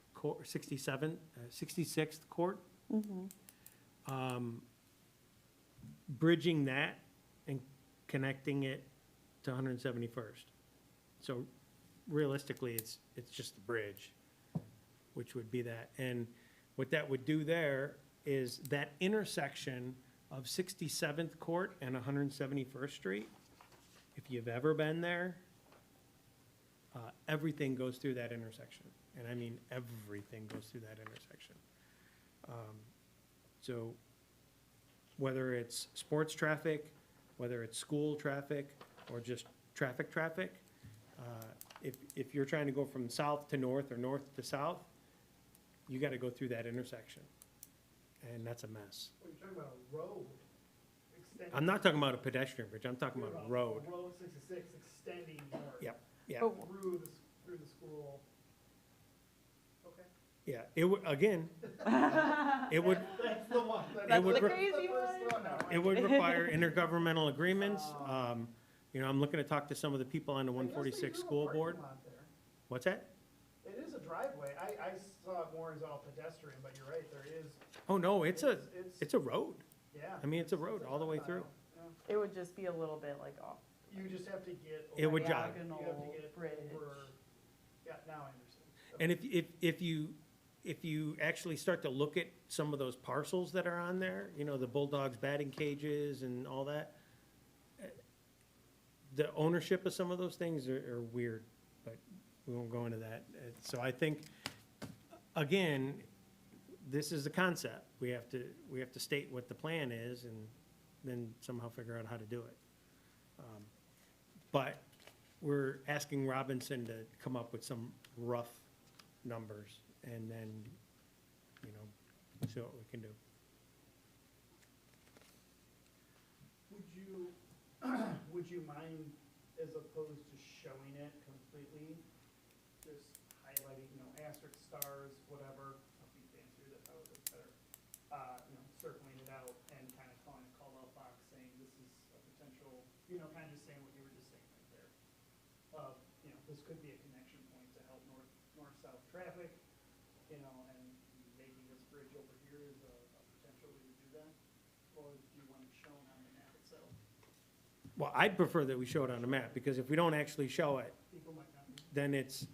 Court. Bridging that and connecting it to 171st. So realistically, it's just the bridge, which would be that. And what that would do there is that intersection of 67th Court and 171st Street, if you've ever been there, everything goes through that intersection. And I mean, everything goes through that intersection. So whether it's sports traffic, whether it's school traffic, or just traffic, if you're trying to go from south to north or north to south, you gotta go through that intersection. And that's a mess. Well, you're talking about a road extending. I'm not talking about a pedestrian bridge, I'm talking about a road. Road 66 extending north. Yep, yeah, Through the school. Okay. yeah, it would, again, it would, That's the one. It would the re- crazy one. it would require intergovernmental agreements. I'm looking to talk to some of the people on the 146 school board. What's that? It is a driveway. I saw it more as all pedestrian, but you're right, there is. Oh, no, it's a It's, road. yeah. I mean, it's a road all the way through. Yeah. It would just be a little bit like off. You just have to get. It would jog. You have to Diagonal get bridge. over. Yeah, now I understand. And if you actually start to look at some of those parcels that are on there, the Bulldogs batting cages and all that, the ownership of some of those things are weird, but we won't go into that. So I think, again, this is the concept. We have to state what the plan is and then somehow figure out how to do it. But we're asking Robinson to come up with some rough numbers and then, see what we can do. Would you mind, as opposed to showing it completely, just highlighting, asterisk stars, whatever, I'll be fancier, that probably looks better. Circling it out and kind of calling a call out box saying this is a potential, kind of just saying what you were just saying right there. This could be a connection point to help north-south traffic, and maybe this bridge over here is a potential way to do that. Or do you want it shown on the map itself? Well, I'd prefer that we show it on the map, because if we don't actually show it, People might not. then it's,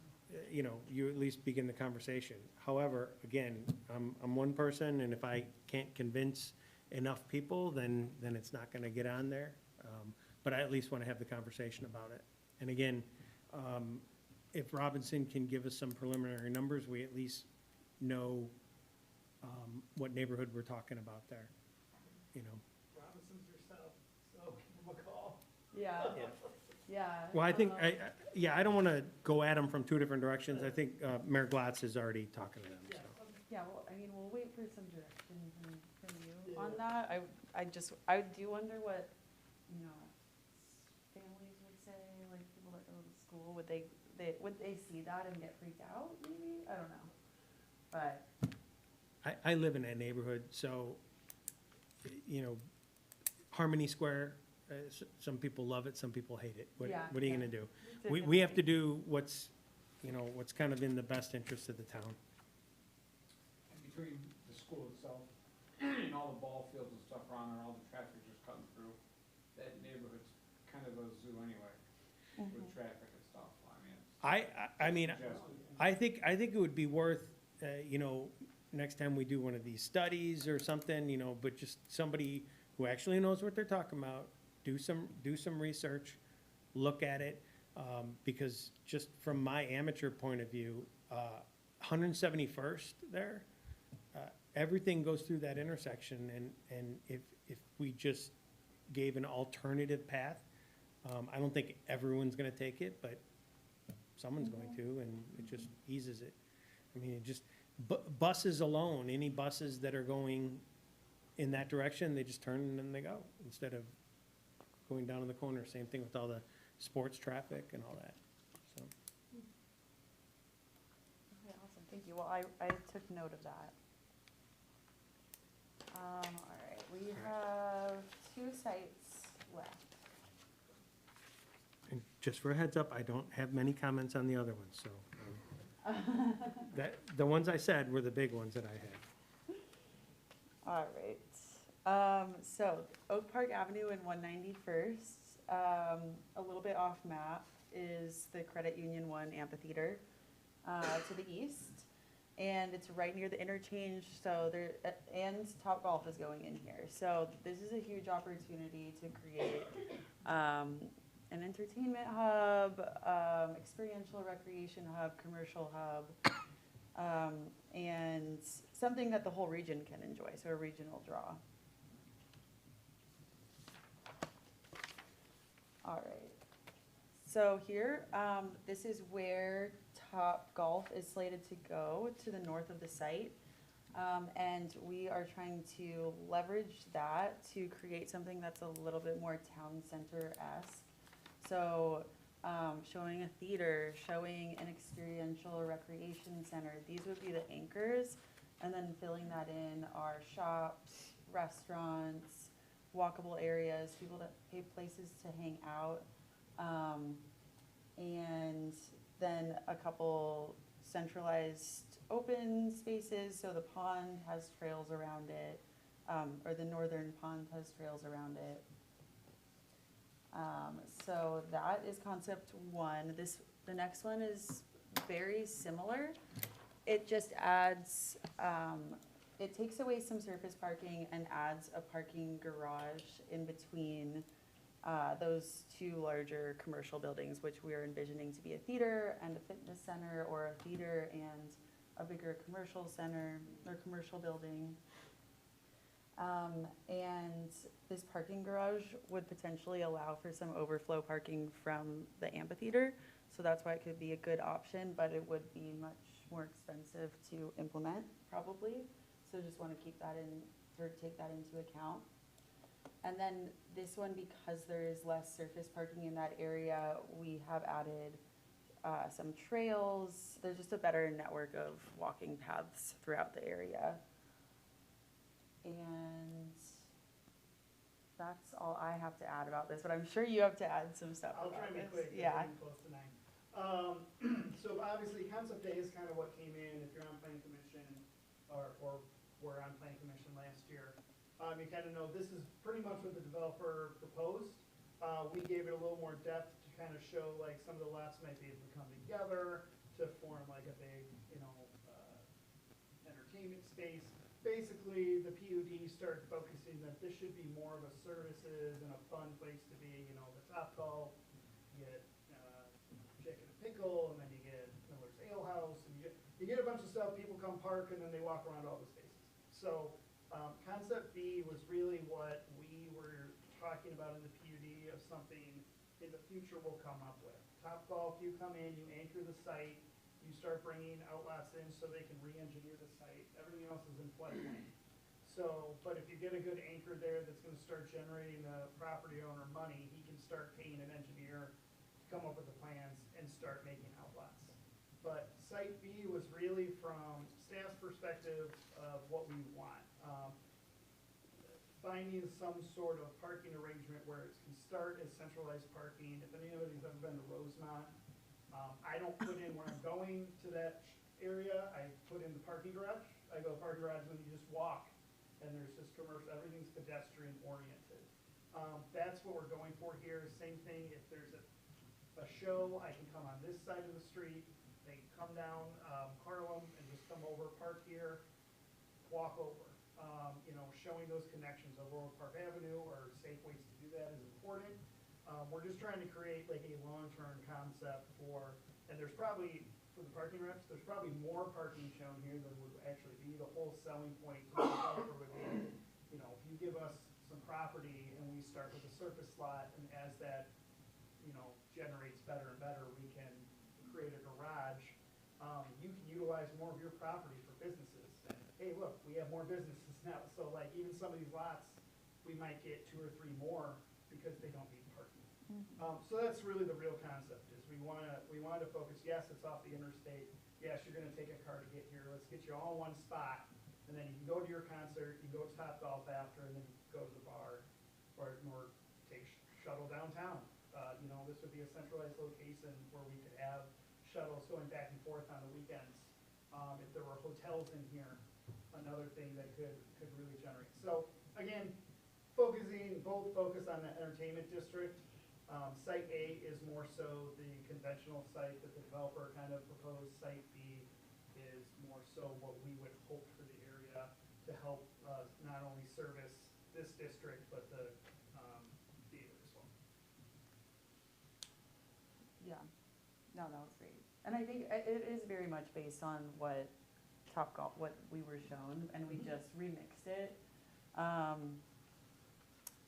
you at least begin the conversation. However, again, I'm one person, and if I can't convince enough people, then it's not gonna get on there. But I at least wanna have the conversation about it. And again, if Robinson can give us some preliminary numbers, we at least know what neighborhood we're talking about there, you know? Robinson's yourself, so give them a call. Yeah, yeah. Well, I think, I don't want to go at them from two different directions. I think Mayor Glatz is already talking to them, so. Yeah, well, I mean, we'll wait for some direction from you on Yeah. that. I do wonder what, you know, families would say, like people that go to school, would they see that and get freaked out, maybe? I don't know. But, I live in that neighborhood, so, you know, Harmony Square, some people love it, some people hate it. What Yeah, are you yeah. gonna do? it's a We have to different- do what's, you know, what's kind of in the best interest of the town. And between the school itself and all the ball fields and stuff around there, all the traffic just cutting through, that neighborhood's kind of a zoo anyway, with traffic and stuff, I mean, it's I mean, just, I think it would be worth, you know, next time we do one of these studies or something, you know, but just somebody who actually knows what they're talking about, do some research, look at it, because just from my amateur point of view, 171st there, everything goes through that intersection, and if we just gave an alternative path, I don't think everyone's gonna take it, but someone's going to, and it just eases it. I mean, it just, buses alone, any buses that are going in that direction, they just turn and then they go, instead of going down in the corner. Same thing with all the sports traffic and all that, so. Okay, awesome, thank you. Well, I took note of that. All right, we have 2 sites left. And just for a heads up, I don't have many comments on the other ones, so. The ones I said were the big ones that I had. All right. So Oak Park Avenue and 191st, a little bit off map, is the Credit Union 1 amphitheater to the east. And it's right near the interchange, so and Top Golf is going in here. So this is a huge opportunity to create an entertainment hub, experiential recreation hub, commercial hub, and something that the whole region can enjoy, so a regional draw. All right. So here, this is where Top Golf is slated to go, to the north of the site. And we are trying to leverage that to create something that's a little bit more town center-esque. So, showing a theater, showing an experiential recreation center, these would be the anchors. And then filling that in are shops, restaurants, walkable areas, people that pay places to hang out. And then a couple centralized open spaces, so the pond has trails around it, or the northern pond has trails around it. So that is concept 1. The next one is very similar. It just adds, it takes away some surface parking and adds a parking garage in between those 2 larger commercial buildings, which we are envisioning to be a theater and a fitness center, or a theater and a bigger commercial center or commercial building. And this parking garage would potentially allow for some overflow parking from the amphitheater. So that's why it could be a good option, but it would be much more expensive to implement, probably. So just want to keep that in, or take that into account. And then this one, because there is less surface parking in that area, we have added some trails. There's just a better network of walking paths throughout the area. And that's all I have to add about this, but I'm sure you have to add some stuff I'll try about and be this. quick, 'cause Yeah. we're getting close to 9. So obviously, concept A is kind of what came in, if you're on planning commission, or were on planning commission last year. You kind of know this is pretty much what the developer proposed. We gave it a little more depth to kind of show like some of the lots might be able to come together to form like a big, entertainment space. Basically, the PUD started focusing that this should be more of a services and a fun place to be, the Topgolf, you get chicken and pickle, and then you get Miller's Ale House, and you get a bunch of stuff, people come park, and then they walk around all the spaces. So, concept B was really what we were talking about in the PUD of something in the future we'll come up with. Topgolf, you come in, you anchor the site, you start bringing outlots in so they can re-engineer the site. Everything else is in floodplain. So, but if you get a good anchor there that's gonna start generating the property owner money, he can start paying an engineer to come up with the plans and start making outlots. But site B was really from staff's perspective of what we want. Finding some sort of parking arrangement where it can start as centralized parking. If anybody's ever been to Rosemont, I don't put in where I'm going to that area, I put in the parking garage. I go parking garage when you just walk, and there's just commercial, everything's pedestrian oriented. That's what we're going for here. Same thing, if there's a show, I can come on this side of the street, they can come down Harlem and just come over, park here, walk over. Showing those connections of Royal Park Avenue or safe ways to do that is important. We're just trying to create like a long-term concept and there's probably, for the parking reps, there's probably more parking shown here than would actually be. The whole selling point to the developer would be, if you give us some property and we start with a surface lot, and as that, generates better and better, we can create a garage. You can utilize more of your property for businesses. And hey, look, we have more businesses now. So like even some of these lots, we might get 2 or 3 more because they don't need parking. So that's really the real concept is we want to focus, yes, it's off the interstate. Yes, you're going to take a car to get here. Let's get you all in one spot. And then you can go to your concert, you can go to Topgolf after, and then go to the bar or take shuttle downtown. This would be a centralized location where we could have shuttles going back and forth on the weekends. If there were hotels in here, another thing that could really generate. So again, focus on the entertainment district. Site A is more so the conventional site that the developer kind of proposed. Site B is more so what we would hope for the area to help not only service this district, but the theater as well. Yeah, no, that was great. And I think it is very much based on what what we were shown, and we just remixed it.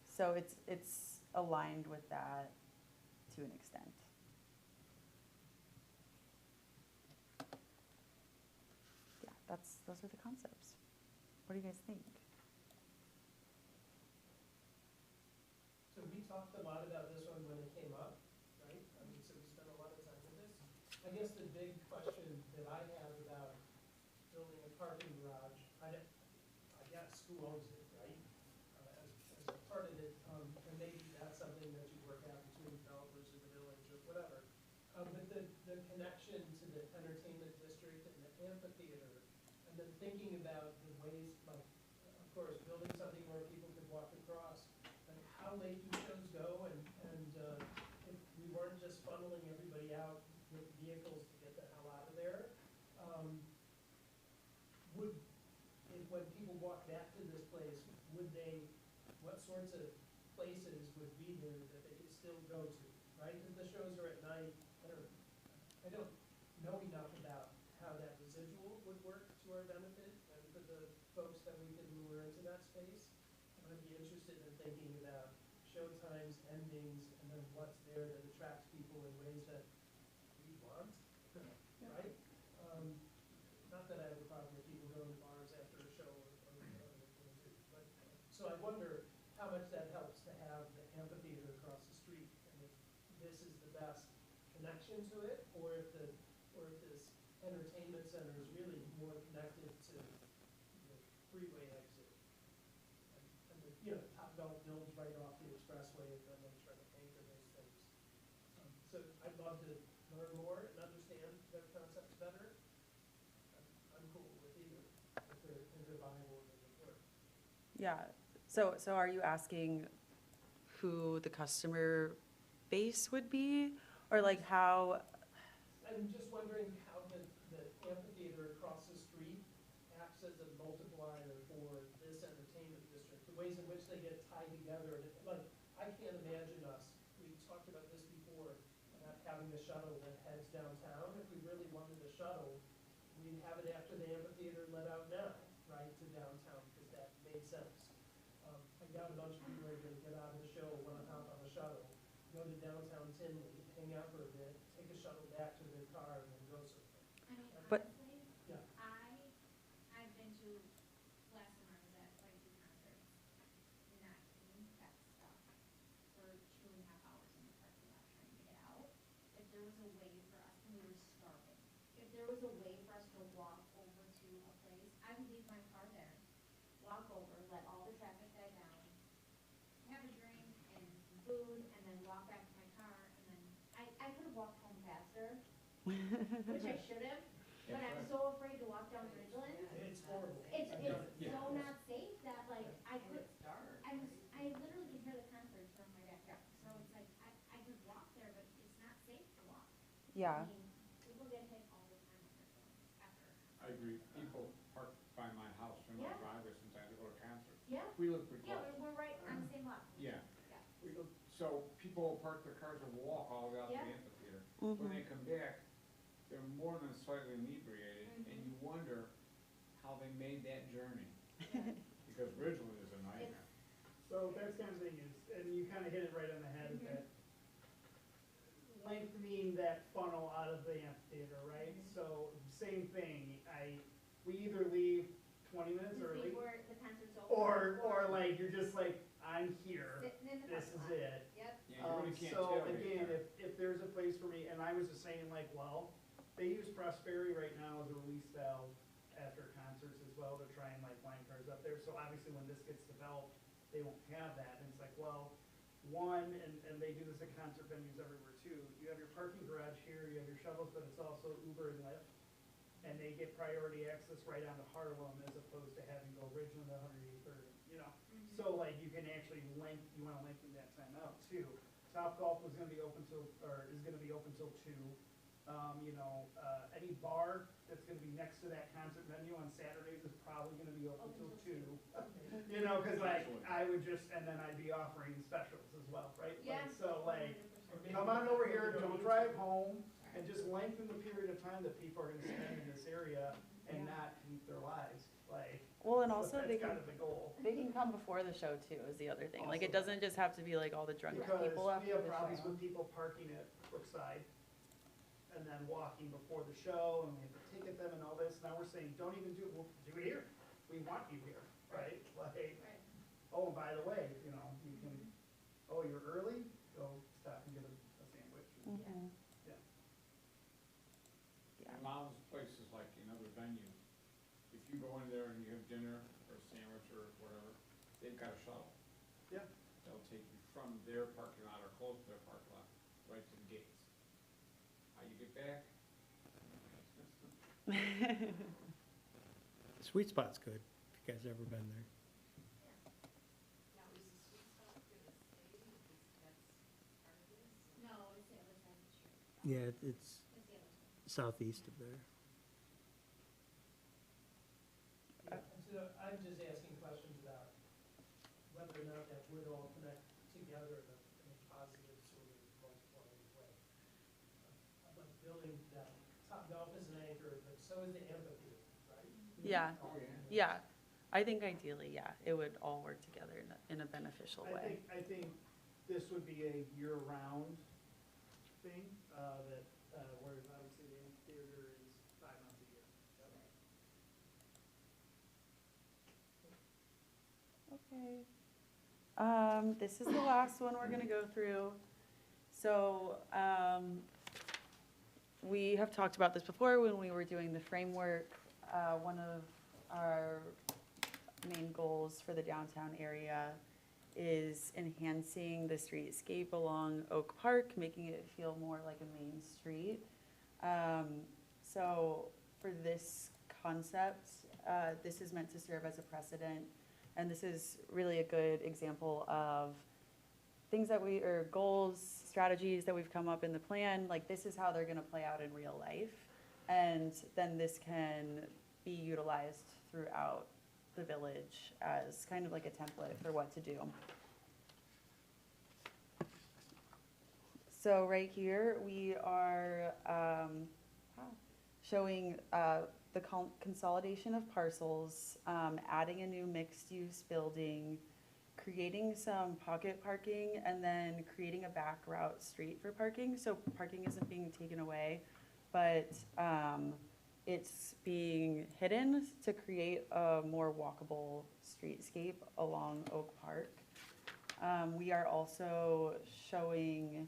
So it's aligned with that to an extent. Yeah, those are the concepts. What do you guys think? So we talked a lot about this one when it came up, right? So we spent a lot of time with this. I guess the big question that I have about building a parking garage, I guess, who owns it, right? As a part of it, and maybe that's something that you work out between developers or the village or whatever. But the connection to the entertainment district and the amphitheater, and then thinking about the ways, like, of course, building something where people could walk across, like how late do shows go, and if we weren't just funneling everybody out with vehicles to get the hell out of there, when people walk back to this place, what sorts of places would be there that they could still go to, right? If the shows are at night, I don't know enough about how that residual would work to our benefit and for the folks that we could lure into that space. And I'd be interested in thinking about show times, endings, and then what's there that attracts people in ways that we want, right? Not that I have a problem with people going to bars after a show or but so I wonder how much that helps to have the amphitheater across the street, and if this is the best connection to it, or if this entertainment center is really more connected to the freeway exit. And Topgolf builds right off the expressway, and then they try to anchor those things. So I'd love to learn more and understand their concepts better. I'm cool with either, if they're viable and they would work. Yeah, so are you asking who the customer base would be? Or like how, I'm just wondering how the amphitheater across the street acts as a multiplier for this entertainment district, the ways in which they get tied together. Like, I can't imagine us, we talked about this before, about having a shuttle that heads downtown. If we really wanted a shuttle, we'd have it after the amphitheater let out now, right, to downtown made sense. I got a bunch of people who are gonna get out of the show, wanna hop on the shuttle, go to downtown Tinley, hang out for a bit, take a shuttle back to their car, and then go somewhere. I mean, But- honestly, Yeah. I've been to, last summer I was at quite a few concerts, not doing that stuff for 2.5 hours in the parking lot trying to get out. If there was a way for us, and we were starving, if there was a way for us to walk over to a place, I would leave my car there, walk over, let all the traffic die down, have a drink and some food, and then walk back to my car, and then, I could have walked home faster, which I should have, but I'm so afraid to walk down Ridgeland. It's horrible. It's I've done it. so not safe that like I When could, it's dark. I literally could hear the concerts from my backyard. So it's like, I could walk there, but it's not safe to walk. Yeah. I mean, people get hit all the time on their phones after. I agree, people park by my house in my Yeah. driveway sometimes to go to concerts. Yeah, We live pretty yeah, close. we're right on the same block. Yeah. Yeah. We go, so people park their cars and walk all the way out to the Yeah. amphitheater. When they come back, they're more than slightly inebriated, and you wonder how they made that journey, Yeah. because Ridgeland is a nightmare. So that's kind of thing is, and you kind of hit it right on the head, is that lengthening that funnel out of the amphitheater, right? So same thing, we either leave 20 minutes Just early, before the concert's over. or like, you're just like, I'm here, Sitting in the this parking is lot. it. Yep. Yeah, you really can't So tailgate again, there. if there's a place for me, and I was just saying like, well, they use Prosperity right now as a release valve after concerts as well to try and like line cars up there. So obviously when this gets developed, they won't have that. And it's like, well, one, and they do this at concert venues everywhere too. You have your parking garage here, you have your shuttles, but it's also Uber and Lyft. And they get priority access right onto Harlem as opposed to having to go Ridgeland to 183rd, you know? So like you can actually you wanna lengthen that time out too. Topgolf was gonna be open till, or is gonna be open till 2. Any bar that's gonna be next to that concert venue on Saturdays is probably gonna be open till 2. You know, cause like, I would just, and then I'd be offering specials as well, right? Yeah. Like, so like, 100%. come on over here, don't drive home, and just lengthen the period of time that people are gonna spend in this area and Yeah. not keep their lives, like. Well, and so also that's they kind can, of the goal. they can come before the show too, is the other thing. Like, it Also- doesn't just have to be like all the drunk Because people we after have the problems show. with people parking at Brookside and then walking before the show, and we have to ticket them and all this. Now we're saying, don't even do it, we'll do it here. We want you here, right? Like, Right. oh, and by the way, you can, oh, you're early, go stop and get a sandwich. Mhm. Yeah. Yeah. In lounge places like in other venues, if you go in there and you have dinner or a sandwich or whatever, they've got a shuttle. Yeah. They'll take you from their parking lot or close to their parking lot, right to the gates. How you get back? Sweet Spot's good, if you guys ever been there. Now, is the sweet spot gonna stay, is that's part of this? No, it's the other side of the street. Yeah, it's It's the other side. southeast of there. Yeah, and so I'm just asking questions about whether or not that would all connect together in a positive sort of multiplying way. Like building that, Topgolf is an anchor, but so is the amphitheater, right? Yeah, Oh, yeah. yeah. I think ideally, yeah, it would all work together in a beneficial way. I think this would be a year-round thing, whereas obviously the amphitheater is 5 months a year. Okay. This is the last one we're gonna go through. So, we have talked about this before when we were doing the framework. One of our main goals for the downtown area is enhancing the streetscape along Oak Park, making it feel more like a main street. So for this concept, this is meant to serve as a precedent. And this is really a good example of things that or goals, strategies that we've come up in the plan. Like, this is how they're gonna play out in real life. And then this can be utilized throughout the village as kind of like a template for what to do. So right here, we are showing the consolidation of parcels, adding a new mixed-use building, creating some pocket parking, and then creating a back route street for parking. So parking isn't being taken away, but it's being hidden to create a more walkable streetscape along Oak Park. We are also showing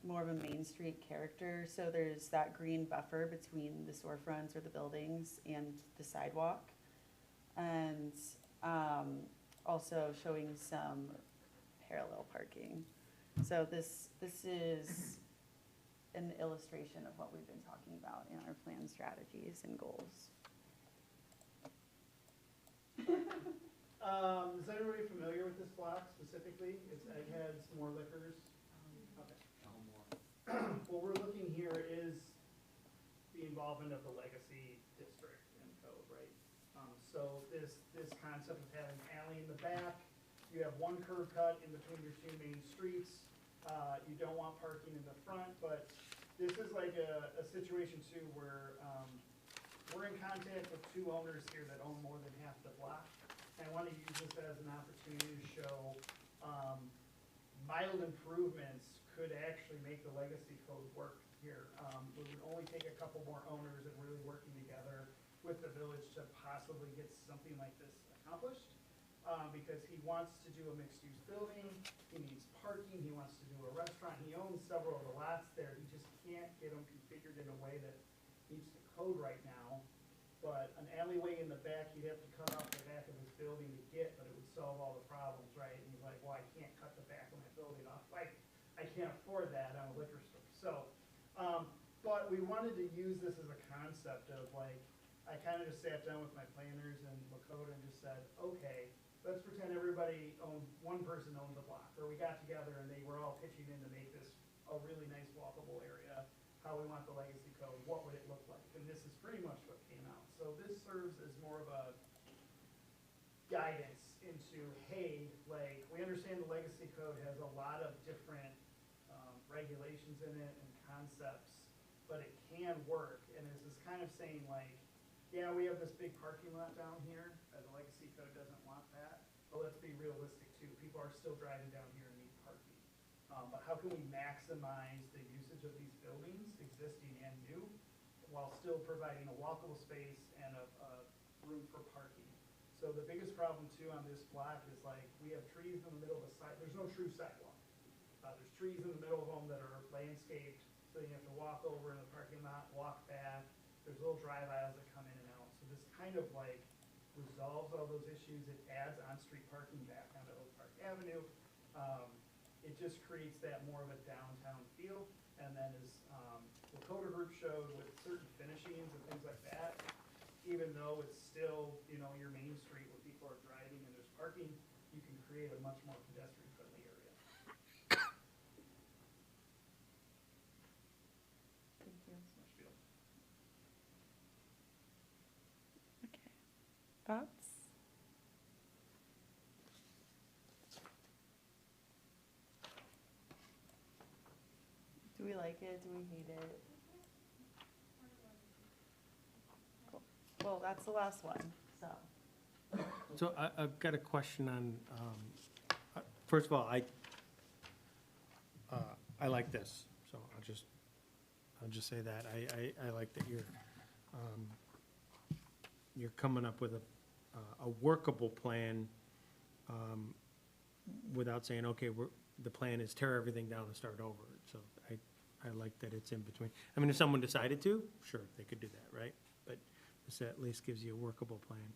more of a Main Street character. So there's that green buffer between the storefronts or the buildings and the sidewalk. And also showing some parallel parking. So this is an illustration of what we've been talking about in our plan strategies and goals. Is everybody familiar with this block specifically? It's Eggheads, More Liquors. Okay. What we're looking here is the involvement of the legacy district and code, right? So this concept of having an alley in the back, you have one curb cut in between your two main streets. You don't want parking in the front, but this is like a situation too where we're in contact with two owners here that own more than half the block. And I want to use this as an opportunity to show mild improvements could actually make the legacy code work here. It would only take a couple more owners and really working together with the village to possibly get something like this accomplished. Because he wants to do a mixed-use building, he needs parking, he wants to do a restaurant, he owns several of the lots there, he just can't get them configured in a way that meets the code right now. But an alleyway in the back, he'd have to cut off the back of his building to get, but it would solve all the problems, right? And he's like, well, I can't cut the back of my building off, I can't afford that, I'm a liquor store. So, but we wanted to use this as a concept of like, I kind of just sat down with my planners and Lakota and just said, okay, let's pretend everybody one person owned the block, or we got together and they were all pitching in to make this a really nice walkable area, how we want the legacy code, what would it look like? And this is pretty much what came out. So this serves as more of a guidance into, hey, like, we understand the legacy code has a lot of different regulations in it and concepts, but it can work. And this is kind of saying like, yeah, we have this big parking lot down here, the legacy code doesn't want that, but let's be realistic too, people are still driving down here and need parking. But how can we maximize the usage of these buildings, existing and new, while still providing a walkable space and a room for parking? So the biggest problem too on this block is like, we have trees in the middle of the side, there's no true sidewalk. There's trees in the middle of them that are landscaped, so you have to walk over in the parking lot, walk back. There's little drive aisles that come in and out. So this kind of like resolves all those issues. It adds on-street parking back onto Oak Park Avenue. It just creates that more of a downtown feel. And then as the Lakota group showed with certain finishings and things like that, even though it's still, you know, your main street where people are driving and there's parking, you can create a much more pedestrian-friendly area. Thank you. Much feel. Okay. Thoughts? Do we like it? Do we hate it? Cool. Well, that's the last one, so. So I've got a question on, first of all, I like this, so I'll just say that. I like that you're coming up with a workable plan, without saying, okay, the plan is tear everything down and start over. So I like that it's in between. I mean, if someone decided to, sure, they could do that, right? But this at least gives you a workable plan.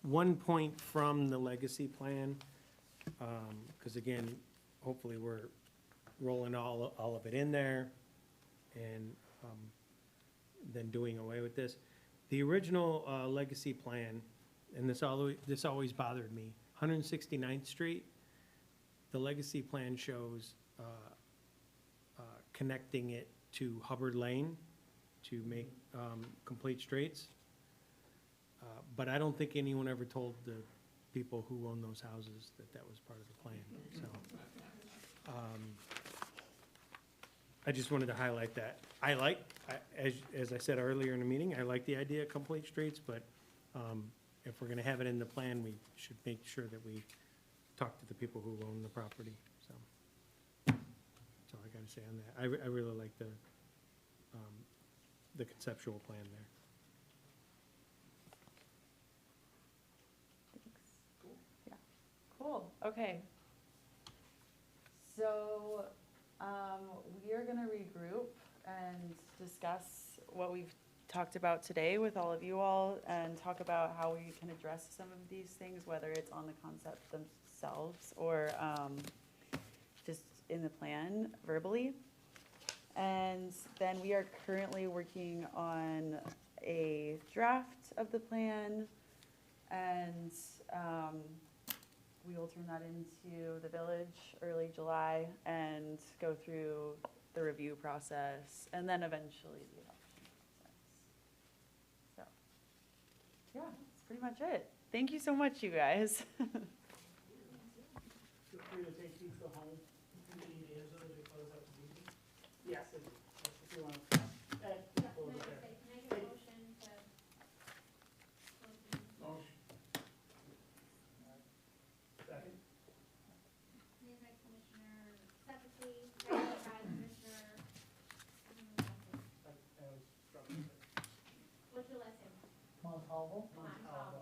One point from the legacy plan, because again, hopefully we're rolling all of it in there and then doing away with this. The original legacy plan, and this always bothered me, 169th Street, the legacy plan shows connecting it to Hubbard Lane to make complete streets. But I don't think anyone ever told the people who own those houses that that was part of the plan, so. I just wanted to highlight that. As I said earlier in the meeting, I like the idea of complete streets, but if we're gonna have it in the plan, we should make sure that we talk to the people who own the property, so. That's all I gotta say on that. I really like the conceptual plan there. Yeah, cool, okay. So, we are gonna regroup and discuss what we've talked about today with all of you all and talk about how we can address some of these things, whether it's on the concept themselves or, just in the plan verbally. And then we are currently working on a draft of the plan, and we will turn that into the village early July and go through the review process and then eventually the adoption process. So, yeah, that's pretty much it. Thank you so much, you guys. Feel free to take these home. You need Angela to close out the meeting? Yes, if you want. Yeah, can I just say, can I get a motion to close the meeting? Motion. Second? Made by Commissioner Separately, seconded by Commissioner, I was struggling. what's your last name? Montalvo? Montalvo.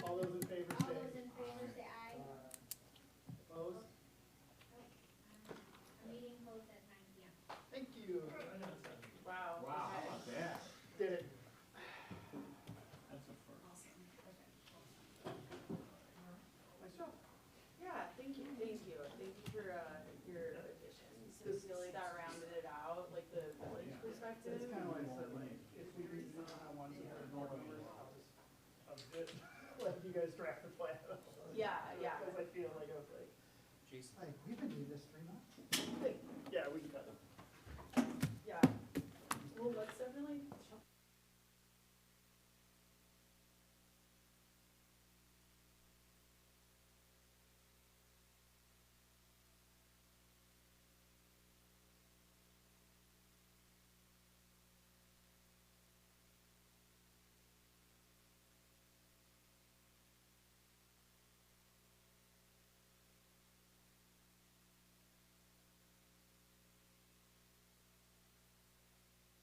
All those in favor All say. those in favor say aye. Opposed? Meeting closed at 9 PM. Thank you. Wow. Wow, how about that? Did it. That's a first. Yeah, thank you. Thank you for your additions. I feel like that rounded it out, like the village perspective. It's kind of like I said, like, if we revisit it on one, we have more numbers, I'll just let you guys draft the plan. Yeah, yeah. Because I feel like I was like, Like, we've been doing this